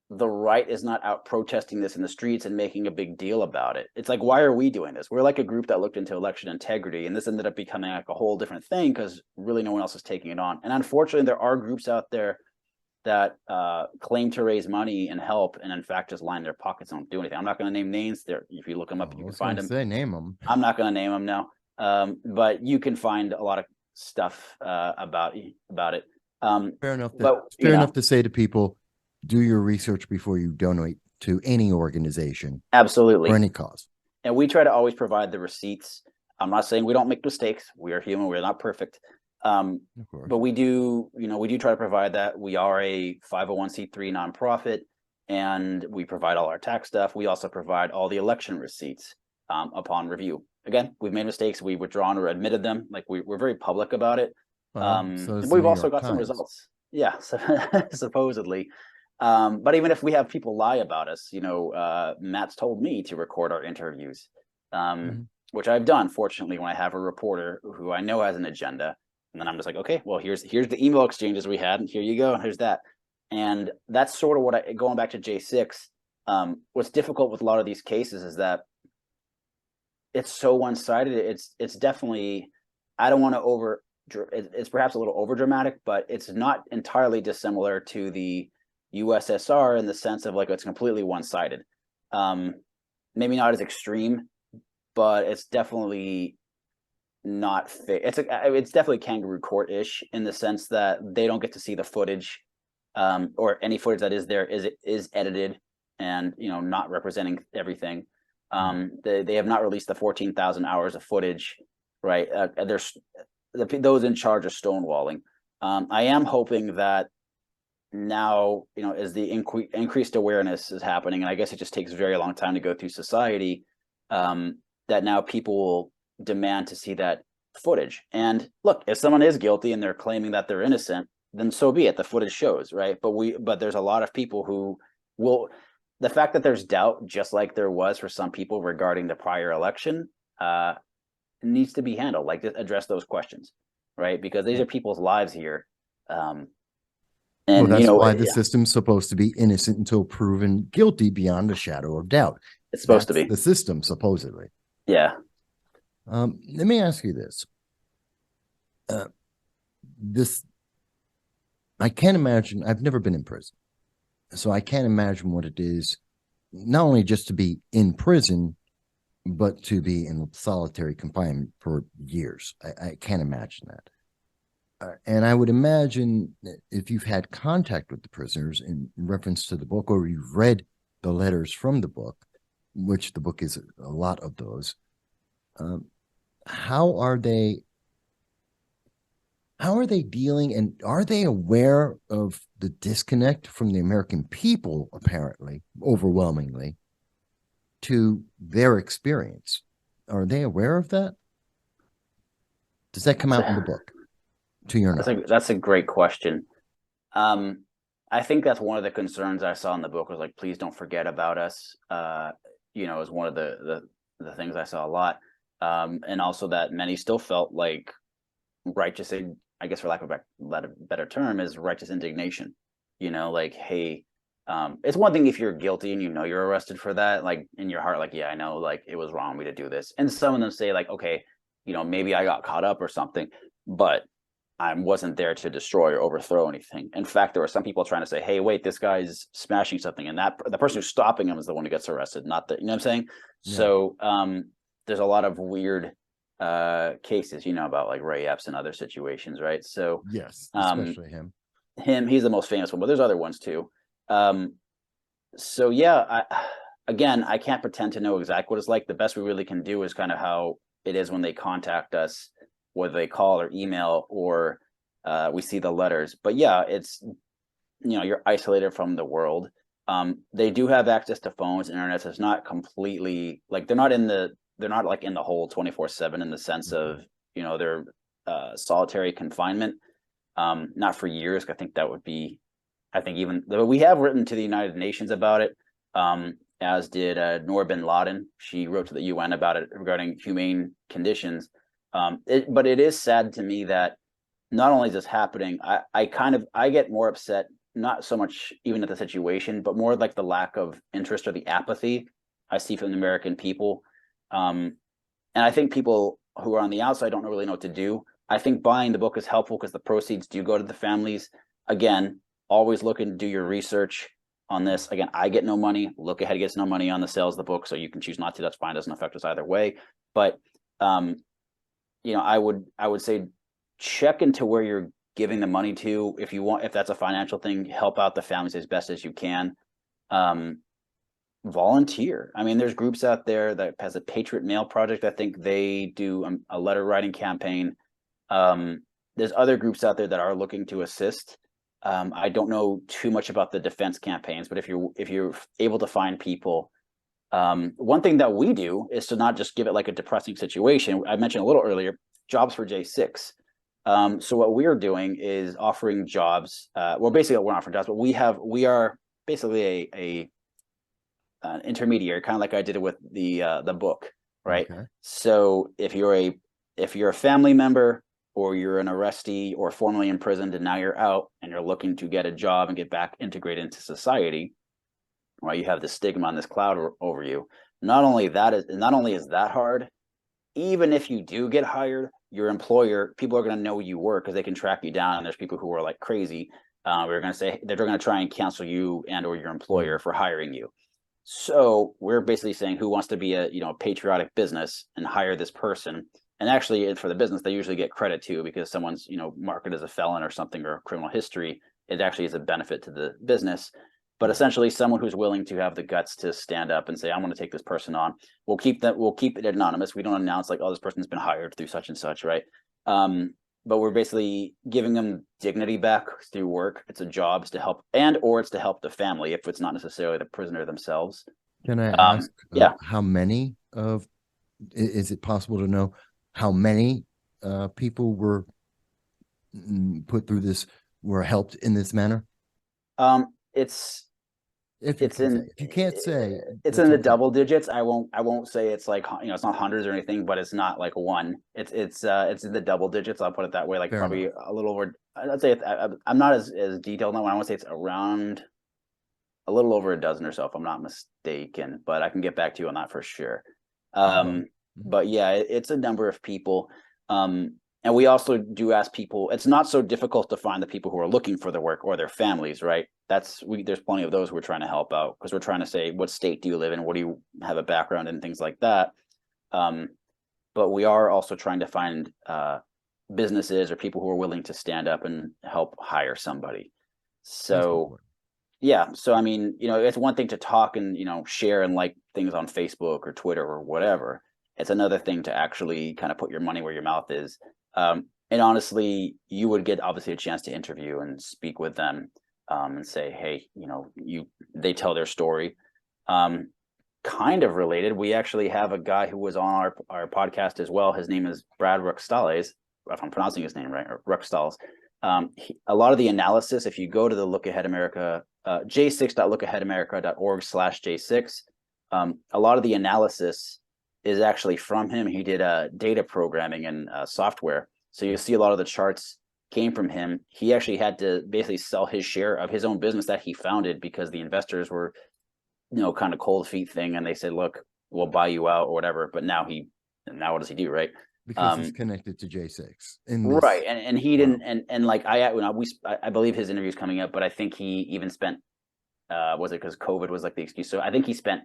the right is not out protesting this in the streets and making a big deal about it. It's like, why are we doing this? We're like a group that looked into election integrity, and this ended up becoming like a whole different thing because really no one else is taking it on. And unfortunately, there are groups out there that claim to raise money and help, and in fact just line their pockets and don't do anything. I'm not going to name names there. If you look them up, you can find them. Name them. I'm not going to name them now, but you can find a lot of stuff about it. Fair enough. Fair enough to say to people, do your research before you donate to any organization. Absolutely. For any cause. And we try to always provide the receipts. I'm not saying we don't make mistakes. We are human. We're not perfect. But we do try to provide that. We are a 501c3 nonprofit, and we provide all our tax stuff. We also provide all the election receipts upon review. Again, we've made mistakes. We've withdrawn or admitted them. Like we're very public about it. So it's the We've New also York got some Times. results. Yeah, so, supposedly. But even if we have people lie about us, Matt's told me to record our interviews, which I've done, fortunately, when I have a reporter who I know has an agenda. And then I'm just like, okay, well, here's the email exchanges we had, and here you go, here's that. And that's sort of going back to J6, what's difficult with a lot of these cases is that it's so one-sided. It's definitely, I don't want to it's perhaps a little over dramatic, but it's not entirely dissimilar to the USSR in the sense of like it's completely one-sided. Maybe not as extreme, but it's definitely not fair. It's definitely kangaroo court-ish in the sense that they don't get to see the footage, or any footage that is there is edited and not representing everything. They have not released the 14,000 hours of footage, right? There's those in charge of stonewalling. I am hoping that now, as the increased awareness is happening, and I guess it just takes a very long time to go through society, that now people will demand to see that footage. And look, if someone is guilty and they're claiming that they're innocent, then so be it. The footage shows, right? But there's a lot of people who will. The fact that there's doubt, just like there was for some people regarding the prior election, needs to be handled. Like, address those questions, right? Because these are people's lives here. Well, that's why the system's supposed to be innocent until proven guilty beyond a shadow of doubt. It's supposed to be the system, supposedly. Yeah. Let me ask you this. I can't imagine. I've never been in prison, so I can't imagine what it is, not only just to be in prison, but to be in solitary confinement for years. I can't imagine that. And I would imagine that if you've had contact with the prisoners in reference to the book, or you've read the letters from the book, which the book is a lot of those, how are they dealing, and are they aware of the disconnect from the American people, apparently, overwhelmingly, to their experience? Are they aware of that? Does that come out in the book, to your knowledge? That's a great question. I think that's one of the concerns I saw in the book was like, please don't forget about us. Is one of the things I saw a lot. And also that many still felt like righteous, I guess for lack of a better term, is righteous indignation. Like, hey, it's one thing if you're guilty and you're arrested for that, like in your heart, like, yeah, I know, like it was wrong of me to do this. And some of them say like, okay, maybe I got caught up or something, but I wasn't there to destroy or overthrow anything. In fact, there were some people trying to say, hey, wait, this guy's smashing something, and that the person who's stopping him is the one who gets arrested, not the, what I'm saying? Yeah. So there's a lot of weird cases, about like Ray Epps and other situations, right? So yes, especially he's the most famous one, but there's other ones too. So yeah, I can't pretend to know exactly what it's like. The best we really can do is kind of how it is when they contact us, whether they call or email or we see the letters. But yeah, it's, you're isolated from the world. They do have access to phones, internet. So it's not completely like they're not like in the hole 24/7 in the sense of, their solitary confinement. Not for years. I think that would be, even we have written to the United Nations about it, as did Noor bin Laden. She wrote to the UN about it regarding humane conditions. But it is sad to me that not only is this happening, I get more upset, not so much even at the situation, but more like the lack of interest or the apathy I see from the American people. And I think people who are on the outside don't really know what to do. I think buying the book is helpful because the proceeds do go to the families. Again, always look and do your research on this. Again, I get no money. Look Ahead gets no money on the sales of the book, so you can choose not to. That's fine. Doesn't affect us either way. But I would say check into where you're giving the money to. If that's a financial thing, help out the families as best as you can. Volunteer. I mean, there's groups out there that has a Patriot Mail Project. I think they do a letter writing campaign. There's other groups out there that are looking to assist. I don't know too much about the defense campaigns, but if you're able to find people, one thing that we do is to not just give it like a depressing situation. I mentioned a little earlier, jobs for J6. So what we're doing is offering jobs. Well, basically, we're not offering jobs, but we are basically a an intermediary, kind of like I did it with the book, right? Okay. So if you're a family member or you're an arrestee or formerly imprisoned and now you're out and you're looking to get a job and get back integrated into society, right? You have this stigma and this cloud over you. Not only is that hard, even if you do get hired, your employer, people are going to know you work because they can track you down. And there's people who are like crazy. We're going to say they're going to try and cancel you and or your employer for hiring you. So we're basically saying who wants to be a patriotic business and hire this person. And actually, for the business, they usually get credit too because someone's marked as a felon or something or criminal history. It actually is a benefit to the business. But essentially, someone who's willing to have the guts to stand up and say, "I'm going to take this person on." We'll keep it anonymous. We don't announce like, "Oh, this person's been hired through such and such," right? But we're basically giving them dignity back through work. It's a job, it's to help, or it's to help the family if it's not necessarily the prisoner themselves. Can I ask Yeah. how many is it possible to know how many people were put through this, were helped in this manner? It's If you can't say, it's in the double digits. I won't say it's like it's not hundreds or anything, but it's not like one. It's in the double digits. I'll put it that way. Like probably a little over. I'd say I'm not as detailed now. I want to say it's around a little over a dozen or so, if I'm not mistaken. But I can get back to you on that for sure. But yeah, it's a number of people. And we also do ask people, it's not so difficult to find the people who are looking for the work or their families, right? There's plenty of those we're trying to help out because we're trying to say, what state do you live in? What do you have a background in? Things like that. But we are also trying to find businesses or people who are willing to stand up and help hire somebody. So yeah, so I mean, it's one thing to talk and share and like things on Facebook or Twitter or whatever. It's another thing to actually kind of put your money where your mouth is. And honestly, you would get obviously a chance to interview and speak with them and say, hey, they tell their story. Kind of related, we actually have a guy who was on our podcast as well. His name is Brad Ruckstales, if I'm pronouncing his name right, or Ruckstales. A lot of the analysis, if you go to the Look Ahead America, j6.lookaheadamerica.org/j6, a lot of the analysis is actually from him. He did data programming and software. So you'll see a lot of the charts came from him. He actually had to basically sell his share of his own business that he founded because the investors were, kind of cold feet thing. And they said, look, we'll buy you out or whatever. But now what does he do? Right. Because he's connected to J6. Right. And he didn't, and like I believe his interview's coming up, but I think he even spent, was it because COVID was like the excuse? So I think he spent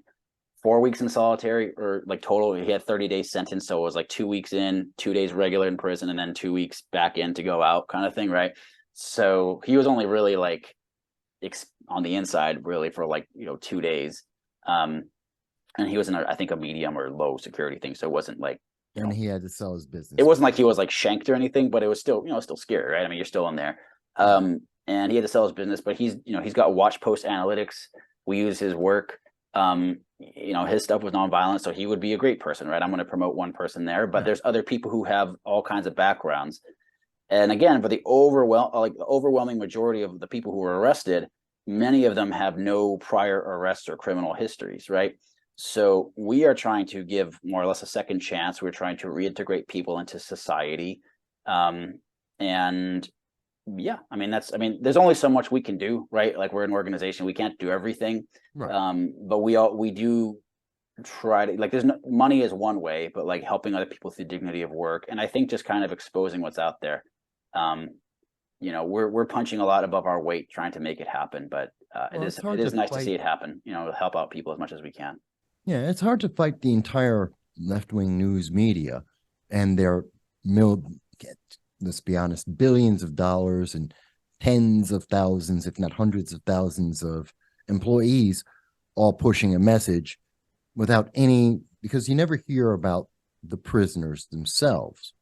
4 weeks in solitary or like total. He had 30 days sentence. So it was like 2 weeks in, 2 days regular in prison, and then 2 weeks back in to go out kind of thing. Right. So he was only really like on the inside really for like, 2 days. And he was in I think a medium or low security thing. So it wasn't like, and he had to sell his business. It wasn't like he was like shanked or anything, but it was still, still scary, right? I mean, you're still in there. And he had to sell his business, but he's got watch post analytics. We use his work. His stuff was nonviolent, so he would be a great person, right? I'm going to promote one person there, but there's other people who have all kinds of backgrounds. And again, for the overwhelming majority of the people who were arrested, many of them have no prior arrests or criminal histories, right? So we are trying to give more or less a second chance. We're trying to reintegrate people into society. And yeah, there's only so much we can do, right? Like we're an organization, we can't do everything. Right. But we do try to, like, money is one way, but like helping other people through dignity of work. And I think just kind of exposing what's out there. We're punching a lot above our weight trying to make it happen, but it is nice to see it happen, help out people as much as we can. Yeah, it's hard to fight the entire left-wing news media and their let's be honest, billions of dollars and tens of thousands, if not hundreds of thousands of employees all pushing a message because you never hear about the prisoners themselves.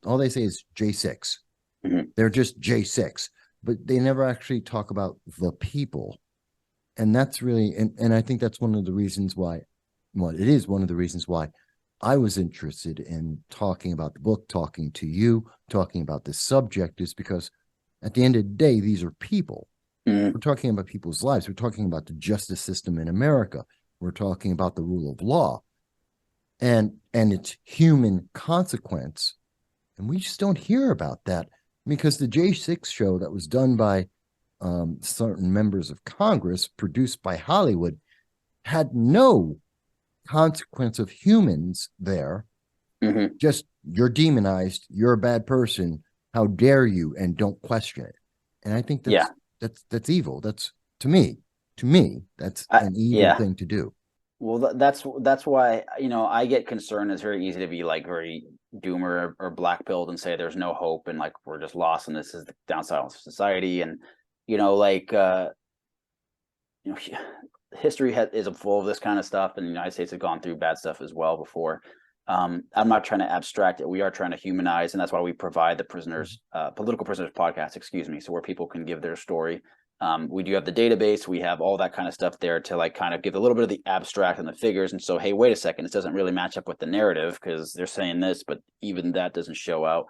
All they say is J6. Mm-hmm. They're just J6, but they never actually talk about the people. And that's really, and I think that's one of the reasons why, it is one of the reasons why I was interested in talking about the book, talking to you, talking about this subject is because at the end of the day, these are people. We're talking about people's lives. We're talking about the justice system in America. We're talking about the rule of law and its human consequence. And we just don't hear about that because the J6 show that was done by certain members of Congress, produced by Hollywood, had no consequence of humans there. Just you're demonized, you're a bad person, how dare you, and don't question it. And I think that's evil. That's to me that's an evil thing to do. Well, that's why, you know, I get concerned. It's very easy to be like very doomer or black pilled and say there's no hope and like we're just lost and this is the downside of society. And you know, like you know, history is full of this kind of stuff, and the United States has gone through bad stuff as well before. I'm not trying to abstract it. We are trying to humanize, and that's why we provide the prisoners, political prisoners podcast, excuse me, so where people can give their story. We do have the database. We have all that kind of stuff there to like kind of give a little bit of the abstract and the figures. And so, hey, wait a second, this doesn't really match up with the narrative because they're saying this, but even that doesn't show out.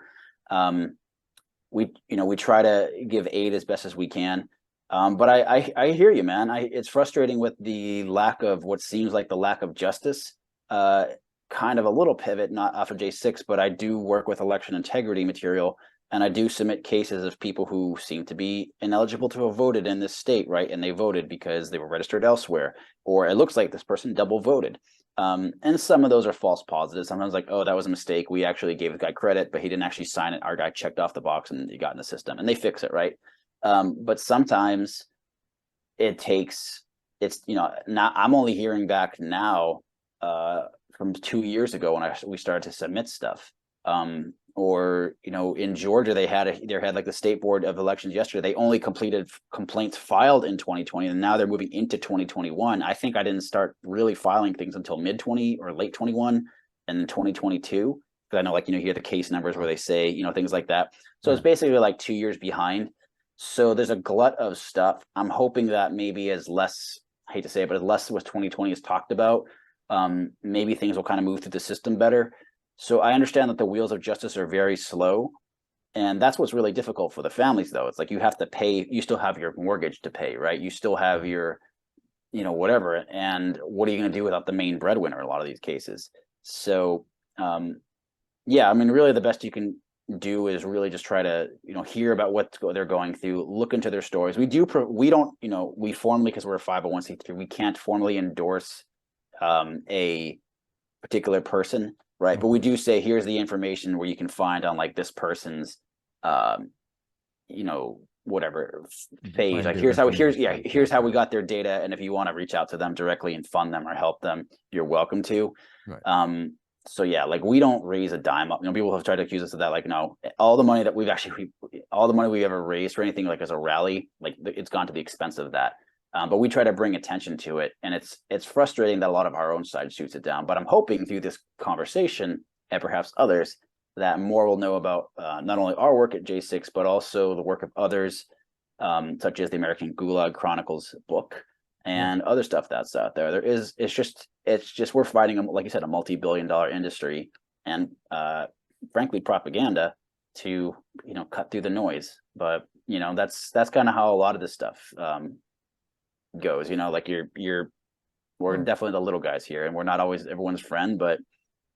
We try to give aid as best as we can. But I hear you, man. It's frustrating with the lack of what seems like the lack of justice. Kind of a little pivot, not off of J6, but I do work with election integrity material, and I do submit cases of people who seem to be ineligible to have voted in this state, right? And they voted because they were registered elsewhere, or it looks like this person double voted. And some of those are false positives. Sometimes like, oh, that was a mistake. We actually gave the guy credit, but he didn't actually sign it. Our guy checked off the box and he got in the system, and they fix it, right? But sometimes it's, you know, now I'm only hearing back now, from 2 years ago when we started to submit stuff. Or, you know, in Georgia, they had like the State Board of Elections yesterday. They only completed complaints filed in 2020, and now they're moving into 2021. I think I didn't start really filing things until mid 20 or late 21 and then 2022. Because I know, like, you know, you hear the case numbers where they say, you know, things like that. So it's basically like 2 years behind. So there's a glut of stuff. I'm hoping that maybe as less, I hate to say it, but as less with 2020 is talked about, maybe things will kind of move through the system better. So I understand that the wheels of justice are very slow, and that's what's really difficult for the families, though. It's like you have to pay, you still have your mortgage to pay, right? You still have your, you know, whatever. And what are you going to do without the main breadwinner in a lot of these cases? So, yeah, I mean, really the best you can do is really just try to, you know, hear about what they're going through, look into their stories. We don't, you know, we formally, because we're a 501c3, we can't formally endorse a particular person, right? But we do say, here's the information where you can find on like this person's you know, whatever page, like here's how we got their data, and if you want to reach out to them directly and fund them or help them, you're welcome to. Right. So yeah, like we don't raise a dime up. You know, people have tried to accuse us of that. Like, no, all the money that all the money we ever raised for anything like as a rally, like it's gone to the expense of that. But we try to bring attention to it, and it's frustrating that a lot of our own side shoots it down. But I'm hoping through this conversation, and perhaps others, that more will know about not only our work at J6, but also the work of others, such as the American Gulag Chronicles book and other stuff that's out there. It's just we're fighting, like you said, a multi-billion-dollar industry, and frankly, propaganda to, you know, cut through the noise. But you know, that's kind of how a lot of this stuff goes. You know, like we're definitely the little guys here, and we're not always everyone's friend, but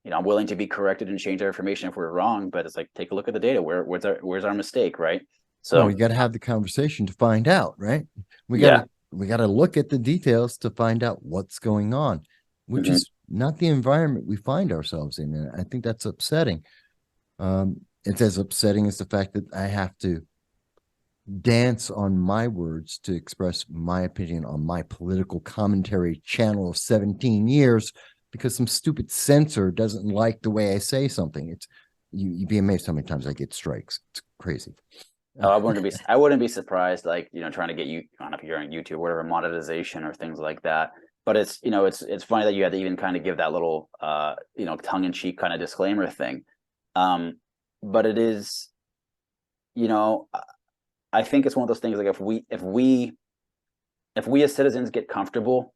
you know, I'm willing to be corrected and change our information if we're wrong. But it's like, take a look at the data. Where's our mistake, right? So we got to have the conversation to find out, right? We got to look at the details to find out what's going on, which is not the environment we find ourselves in. And I think that's upsetting. It's as upsetting as the fact that I have to dance on my words to express my opinion on my political commentary channel of 17 years because some stupid censor doesn't like the way I say something. It's you'd be amazed how many times I get strikes. It's crazy. I wouldn't be surprised, like, you know, trying to get you on if you're on YouTube, whatever, monetization or things like that. But it's, you know, it's funny that you had to even kind of give that little you know, tongue-in-cheek kind of disclaimer thing. But it is, you know, I think it's one of those things, like if we as citizens get comfortable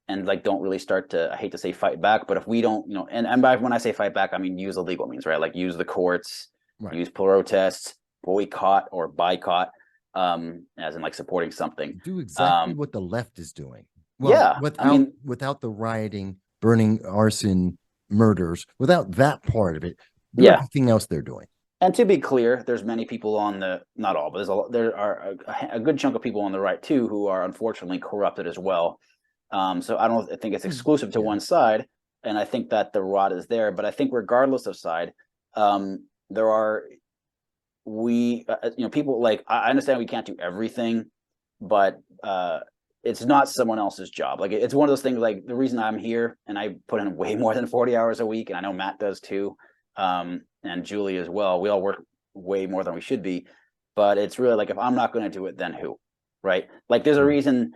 and like don't really start to, I hate to say fight back, but if we don't, and by when I say fight back, I mean use the legal means, right? Like use the courts, use protests, boycott or boycott, as in like supporting something. Do exactly what the left is doing. Well, Yeah, without the rioting, burning, arson, murders, without that part of it, do yeah. everything else they're doing. And to be clear, there's many people on the, not all, but there are a good chunk of people on the right too who are unfortunately corrupted as well. So I don't think it's exclusive to one side, and I think that the rot is there. But I think regardless of side, there are people like, I understand we can't do everything, but it's not someone else's job. Like it's one of those things. Like the reason I'm here, and I put in way more than 40 hours a week, and I know Matt does too, and Julie as well. We all work way more than we should be, but it's really like if I'm not going to do it, then who, right? Like there's a reason.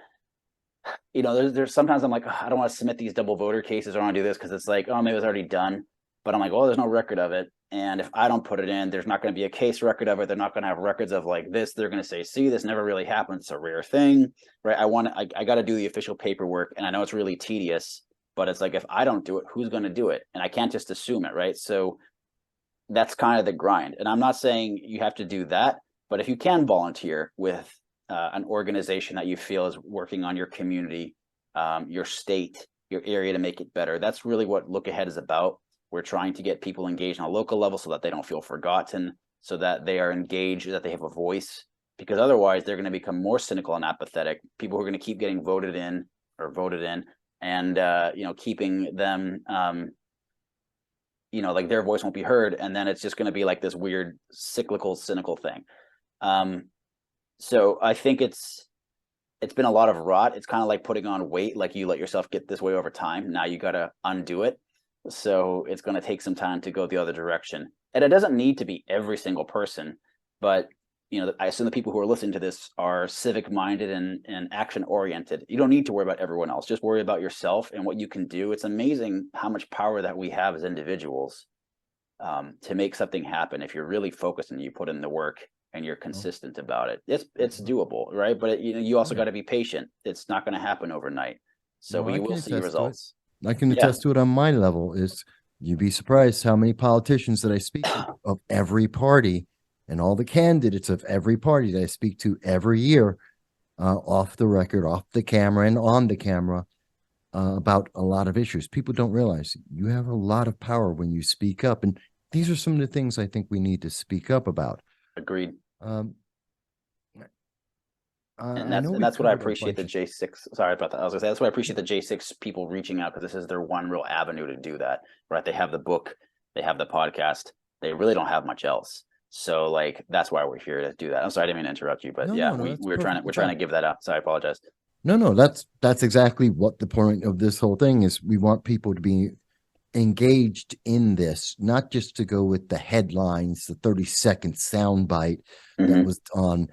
There's sometimes I'm like, I don't want to submit these double voter cases or want to do this because it's like, oh, maybe it's already done. But I'm like, well, there's no record of it. And if I don't put it in, there's not going to be a case record of it. They're not going to have records of like this. They're going to say, see, this never really happened. It's a rare thing, right? I got to do the official paperwork. And I know it's really tedious, but it's like, if I don't do it, who's going to do it? And I can't just assume it, right? So that's kind of the grind. And I'm not saying you have to do that, but if you can volunteer with an organization that you feel is working on your community, your state, your area to make it better. That's really what Look Ahead is about. We're trying to get people engaged on a local level so that they don't feel forgotten, so that they are engaged, that they have a voice, because otherwise they're going to become more cynical and apathetic. People who are going to keep getting voted in, and keeping them, like their voice won't be heard, and then it's just going to be like this weird cyclical, cynical thing. So I think it's been a lot of rot. It's kind of like putting on weight, like you let yourself get this way over time. Now you got to undo it. So it's going to take some time to go the other direction. And it doesn't need to be every single person, but I assume the people who are listening to this are civic minded and action oriented. You don't need to worry about everyone else. Just worry about yourself and what you can do. It's amazing how much power that we have as individuals to make something happen if you're really focused and you put in the work and you're consistent about it. It's doable, right? But you also got to be patient. It's not going to happen overnight. So you will see results. I can attest to it on my level. You'd be surprised how many politicians that I speak to of every party and all the candidates of every party that I speak to every year, off the record, off the camera, and on the camera, about a lot of issues. People don't realize you have a lot of power when you speak up. And these are some of the things I think we need to speak up about. Agreed. And that's what I appreciate the J6. Sorry about that. I was gonna say that's why I appreciate the J6 people reaching out, because this is their one real avenue to do that. Right? They have the book, they have the podcast, they really don't have much else. So like that's why we're here to do that. I'm sorry, I didn't mean to interrupt you, but we're trying to give that out. So I apologize. No, that's exactly what the point of this whole thing is. We want people to be engaged in this, not just to go with the headlines, the 30-second soundbite that was on,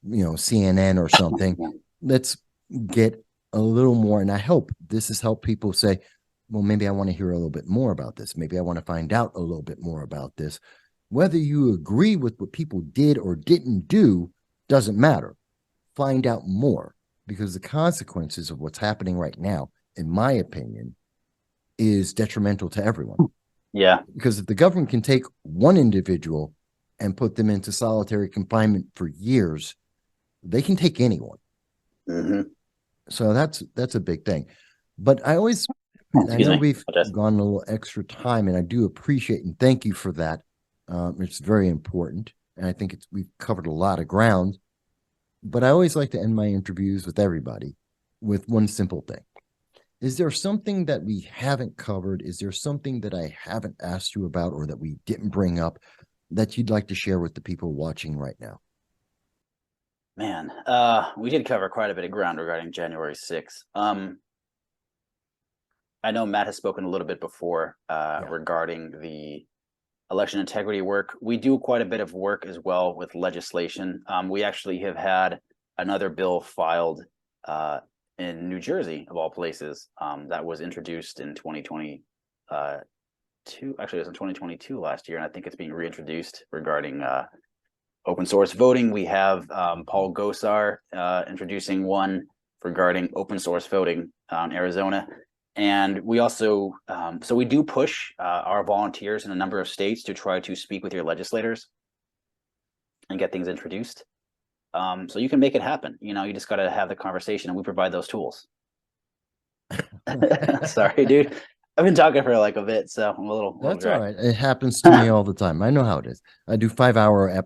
CNN or something. Let's get a little more. And I hope this has helped people say, well, maybe I want to hear a little bit more about this. Maybe I want to find out a little bit more about this. Whether you agree with what people did or didn't do doesn't matter. Find out more, because the consequences of what's happening right now, in my opinion, is detrimental to everyone. Yeah. Because if the government can take one individual and put them into solitary confinement for years, they can take anyone. So that's a big thing. But I know we've gone a little extra time, and I do appreciate and thank you for that. It's very important, and I think we've covered a lot of ground. But I always like to end my interviews with everybody with one simple thing. Is there something that we haven't covered? Is there something that I haven't asked you about or that we didn't bring up that you'd like to share with the people watching right now? Man, we did cover quite a bit of ground regarding January 6th. I know Matt has spoken a little bit before regarding the election integrity work. We do quite a bit of work as well with legislation. We actually have had another bill filed in New Jersey, of all places, that was introduced in 2022. Actually, it was in 2022 last year, and I think it's being reintroduced regarding open source voting. We have Paul Gosar introducing one regarding open source voting in Arizona. And we also, so we do push our volunteers in a number of states to try to speak with your legislators and get things introduced. So you can make it happen. You know, you just got to have the conversation, and we provide those tools. Sorry, dude. I've been talking for like a bit, so I'm a little That's dry. all right. It happens to me all the time. I know how it is. I do 5 hour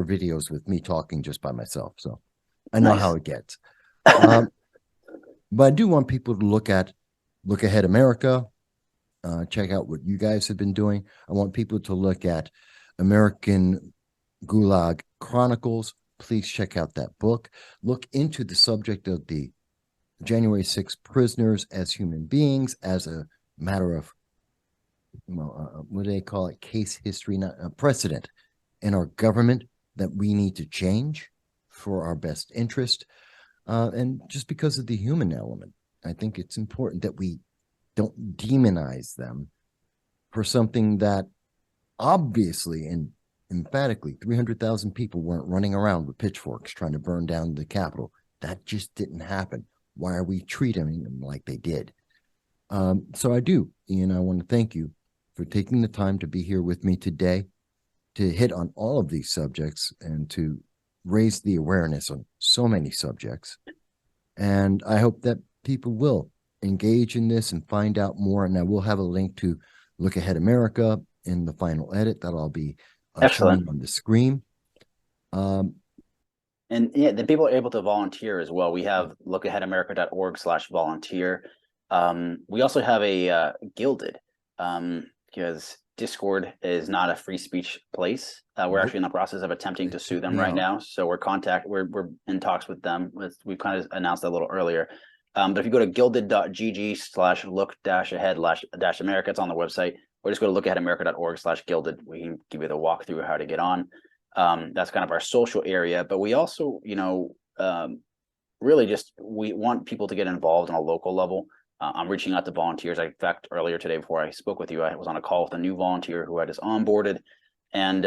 videos with me talking just by myself, so I know Nice. how it gets. But I do want people to look ahead America, check out what you guys have been doing. I want people to look at American Gulag Chronicles. Please check out that book. Look into the subject of the January 6th prisoners as human beings, as a matter of, what do they call it? Case history, not a precedent in our government that we need to change for our best interest. And just because of the human element, I think it's important that we don't demonize them for something that obviously and emphatically 300,000 people weren't running around with pitchforks trying to burn down the Capitol. That just didn't happen. Why are we treating them like they did? So I do, Ian, I want to thank you for taking the time to be here with me today to hit on all of these subjects and to raise the awareness on so many subjects. And I hope that people will engage in this and find out more. And I will have a link to Look Ahead America in the final edit that I'll be showing on the screen. And yeah, the people are able to volunteer as well. We have lookaheadamerica.org/volunteer. We also have a Gilded, because Discord is not a free speech place. We're actually in the process of attempting to sue them right now. So we're in talks with them. We kind of announced that a little earlier. But if you go to gilded.gg/look-ahead-america, it's on the website, or just go to lookaheadamerica.org/gilded. We can give you the walkthrough how to get on. That's kind of our social area, but we also, really just, we want people to get involved on a local level. I'm reaching out to volunteers. In fact, earlier today, before I spoke with you, I was on a call with a new volunteer who I just onboarded. And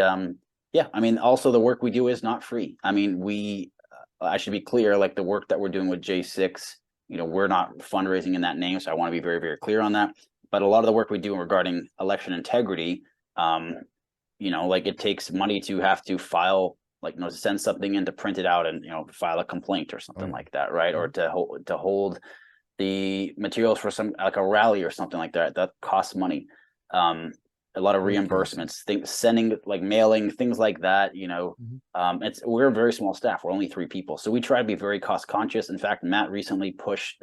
yeah, I mean, also the work we do is not free. I mean, I should be clear, like the work that we're doing with J6, we're not fundraising in that name. So I want to be very, very clear on that. But a lot of the work we do regarding election integrity, like it takes money to have to file, send something in to print it out and, file a complaint or something like that, right? Or to hold the materials for some, like a rally or something like that costs money. A lot of reimbursements, sending, mailing, things like that. We're a very small staff. We're only 3 people, so we try to be very cost conscious. In fact, Matt recently published,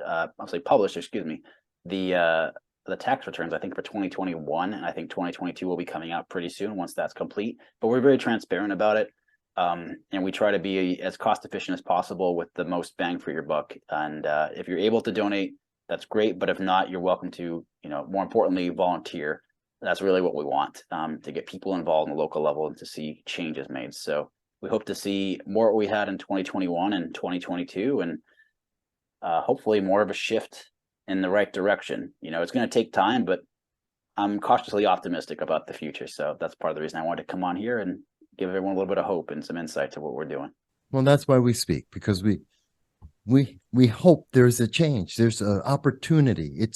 the tax returns, I think, for 2021, and I think 2022 will be coming out pretty soon once that's complete. But we're very transparent about it, and we try to be as cost efficient as possible with the most bang for your buck. And if you're able to donate, that's great. But if not, you're welcome to, more importantly, volunteer. That's really what we want, to get people involved on the local level and to see changes made. So we hope to see more what we had in 2021 and 2022, and hopefully more of a shift in the right direction. It's going to take time, but I'm cautiously optimistic about the future. So that's part of the reason I wanted to come on here and give everyone a little bit of hope and some insight to what we're doing. Well, that's why we speak, because we hope there's a change. There's an opportunity.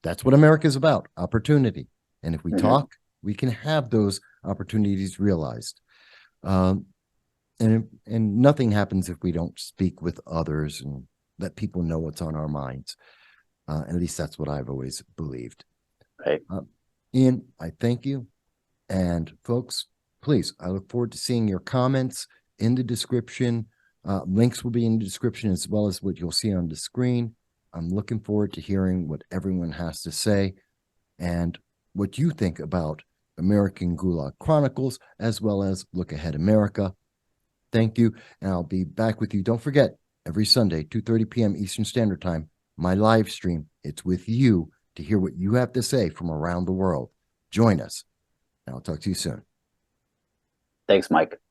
That's what America is about, opportunity. And if we talk, we can have those opportunities realized. And nothing happens if we don't speak with others and let people know what's on our minds. At least that's what I've always believed. Right. Ian, I thank you. And folks, please, I look forward to seeing your comments in the description. Links will be in the description, as well as what you'll see on the screen. I'm looking forward to hearing what everyone has to say and what you think about American Gulag Chronicles, as well as Look Ahead America. Thank you. And I'll be back with you. Don't forget, every Sunday, 2:30 p.m. Eastern Standard Time, my live stream. It's with you to hear what you have to say from around the world. Join us, and I'll talk to you soon. Thanks, Mike.